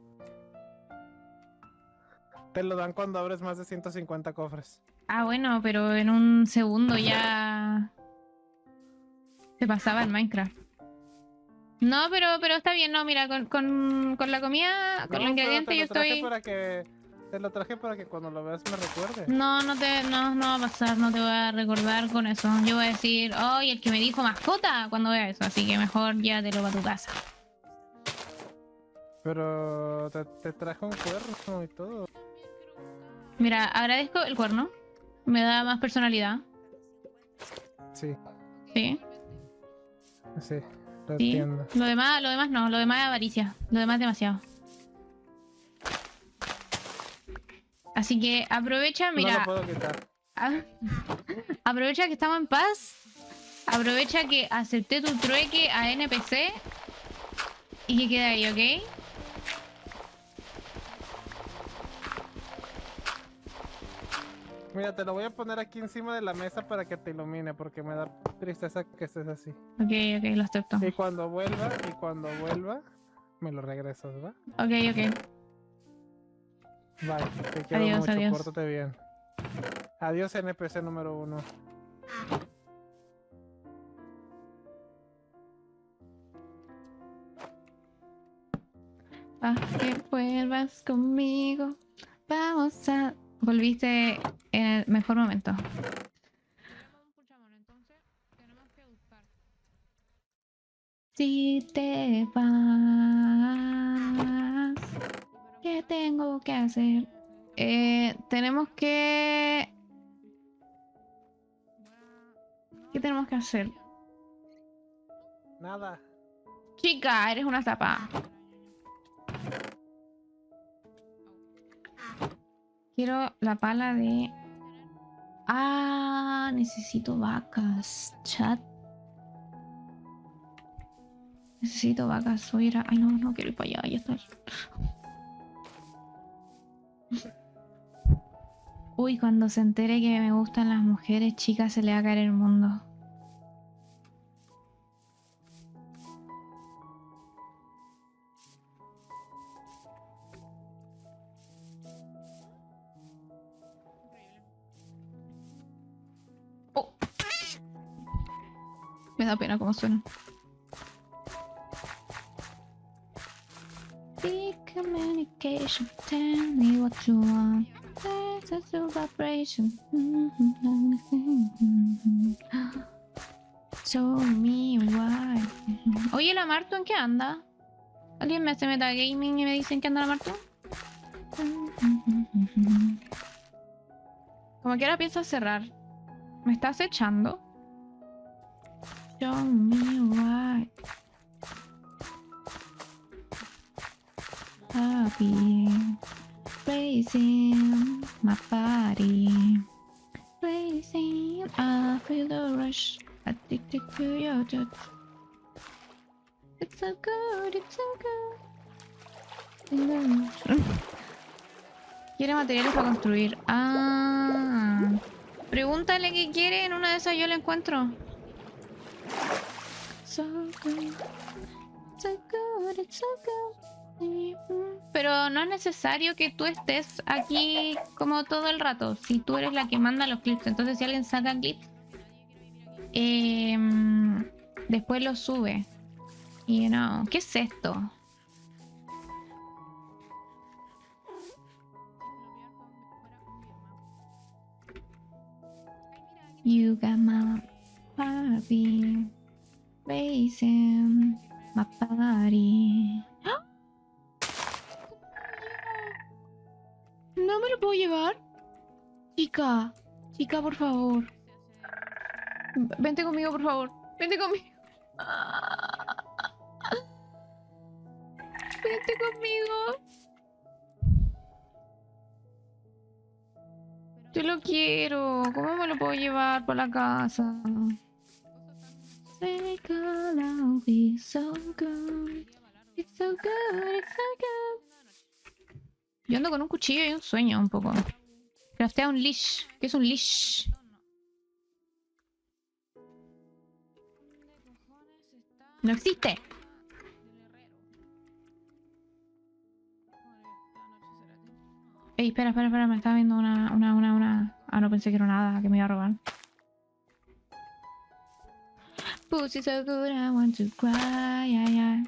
Speaker 2: Te lo dan cuando abres más de 150 cofres.
Speaker 3: Ah, bueno, pero en un segundo ya se pasaba el Minecraft. No, pero está bien, no, mira, con la comida, con los ingredientes yo estoy...
Speaker 2: Te lo traje para que cuando lo veas me recuerde.
Speaker 3: No va a pasar, no te voy a recordar con eso. Yo voy a decir, ¡ay, el que me dijo mascota! Cuando vea eso, así que mejor llévatelo para tu casa.
Speaker 2: Pero te traje un cuerno y todo.
Speaker 3: Mira, agradezco el cuerno. Me da más personalidad.
Speaker 2: Sí.
Speaker 3: Sí.
Speaker 2: Sí, lo
Speaker 3: Sí.
Speaker 2: entiendo.
Speaker 3: Lo demás no, lo demás es avaricia. Lo demás es demasiado. Así que aprovecha, mira.
Speaker 2: No lo puedo quitar.
Speaker 3: Aprovecha que estamos en paz. Aprovecha que acepté tu trueque a NPC. Y que quede ahí, ¿ok?
Speaker 2: Mira, te lo voy a poner aquí encima de la mesa para que te ilumine, porque me da tristeza que estés así.
Speaker 3: Ok, lo acepto.
Speaker 2: Y cuando vuelva, me lo regresas, ¿va?
Speaker 3: Ok.
Speaker 2: Bye, te quiero
Speaker 3: Adiós,
Speaker 2: mucho,
Speaker 3: adiós.
Speaker 2: pórtate bien. Adiós, NPC número 1.
Speaker 3: Pa' que vuelvas conmigo. Vamos a... Volviste en el mejor momento. Si te vas, ¿qué tengo que hacer? Tenemos que... ¿Qué tenemos que hacer?
Speaker 2: Nada.
Speaker 3: Chica, eres una zapa. Quiero la pala de... Ah, necesito vacas. Chat. Necesito vacas. Voy a ir a... Ay, no quiero ir para allá. Ya está. Uy, cuando se entere que me gustan las mujeres, chicas, se le va a caer el mundo. Oh. Me da pena cómo suena. Big communication, tell me what you want. There's a vibration. Show me why. Oye, la Martu, ¿en qué anda? ¿Alguien me hace metagaming y me dicen que anda la Martu? Como que ahora pienso cerrar. ¿Me estás echando? Show me why. Happy, racing my body, racing. I feel the rush, addicted to your touch. It's so good, it's so good. Quiere materiales para construir. Ah, pregúntale qué quiere. En una de esas yo la encuentro. So good, so good, it's so good. Pero no es necesario que tú estés aquí como todo el rato. Si tú eres la que manda los clips. Entonces si alguien saca clips, después los sube. Y no, ¿qué es esto? You got my Barbie racing my body. ¡Ah! No me lo puedo llevar. Chica, por favor. Vente conmigo, por favor. Vente conmigo. Vente conmigo. Yo lo quiero. ¿Cómo me lo puedo llevar por la casa? Take all I'll be so good. It's so good, it's so good. Yo ando con un cuchillo y un sueño un poco. Craftea un leash. ¿Qué es un leash? No existe. Ey, espera, me estaba viendo una... Ah, no, pensé que era nada, que me iba a robar. Pussy so good, I want to cry, yeah.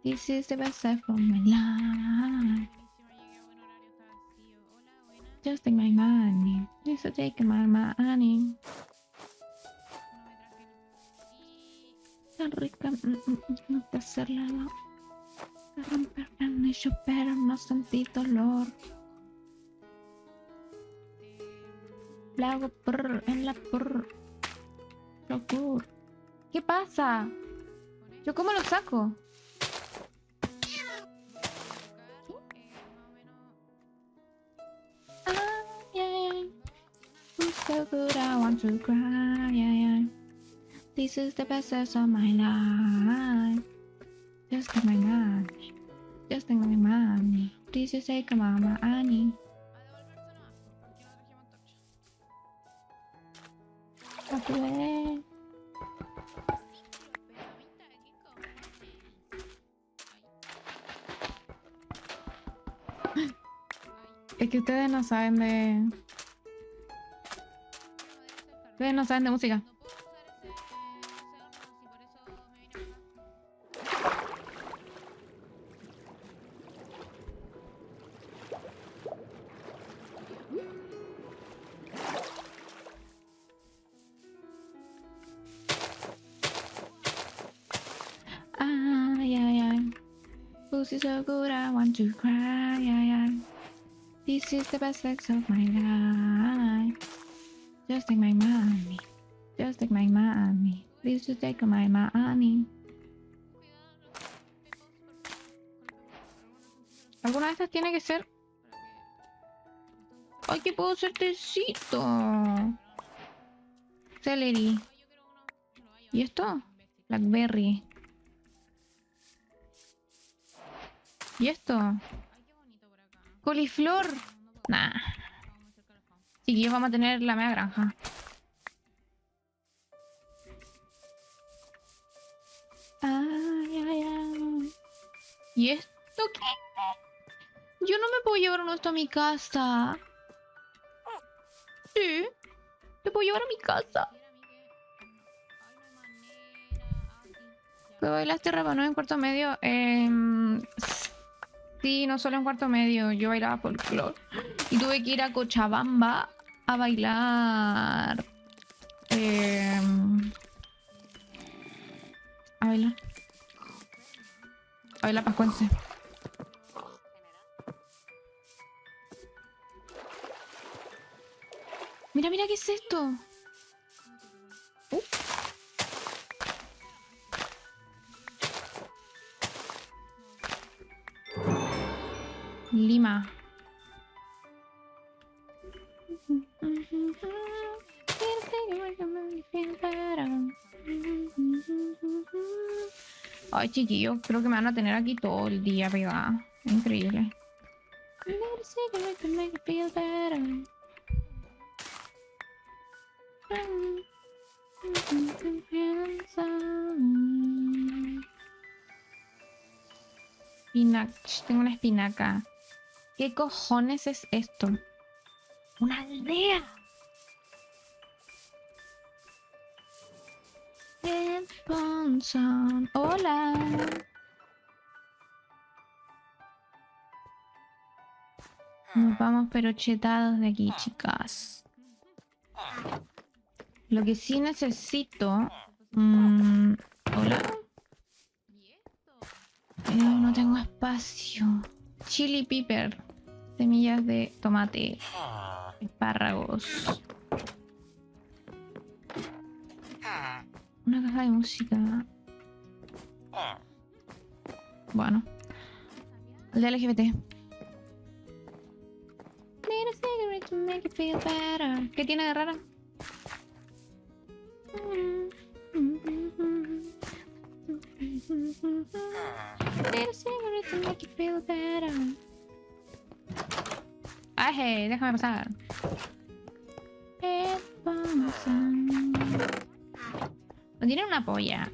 Speaker 3: This is the best life of my life. Just take my money. Just take my money. Tan rica, no te hacerla, no. Te romper el anillo, pero no sentí dolor. La hago prr, en la prr. Locura. ¿Qué pasa? ¿Yo cómo lo saco? So good, I want to cry, yeah. This is the best days of my life. Just take my money. Just take my money. Please just take Mama Annie. capturé. Es que ustedes no saben de... Ustedes no saben de música. Ay, ay, ay. Pussy so good, I want to cry, ay, ay. This is the best sex of my life. Just take my money. Just take my money. Please just take my money. ¿Alguna de estas tiene que ser? ¡Ay, que puedo hacer tecito! Celery. ¿Y esto? Blackberry. ¿Y esto? Coliflor. Nah. Chiquillos, vamos a tener la media granja. Ay, ay, ay. ¿Y esto qué? Yo no me puedo llevar uno de esto a mi casa. Sí. Me puedo llevar a mi casa. ¿Qué bailaste Rapa 9 en cuarto medio? Sí, no solo en cuarto medio. Yo bailaba folclore. Y tuve que ir a Cochabamba a bailar. A bailar. A bailar pascuense. Mira, mira, ¿qué es esto? Lima. Ay, chiquillos, creo que me van a tener aquí todo el día pegada. Increíble. Spinach. Tengo una espinaca. ¿Qué cojones es esto? ¡Una aldea! Sponson. ¡Hola! Nos vamos pero chetados de aquí, chicas. Lo que sí necesito... ¿Hola? No tengo espacio. Chili pepper. Semillas de tomate. Espárragos. Una caja de música. Bueno. El de LGBT. Need a cigarette to make it feel better. ¿Qué tiene de rara? Need a cigarette to make it feel better. Ay, déjame pasar. No tiene una polla.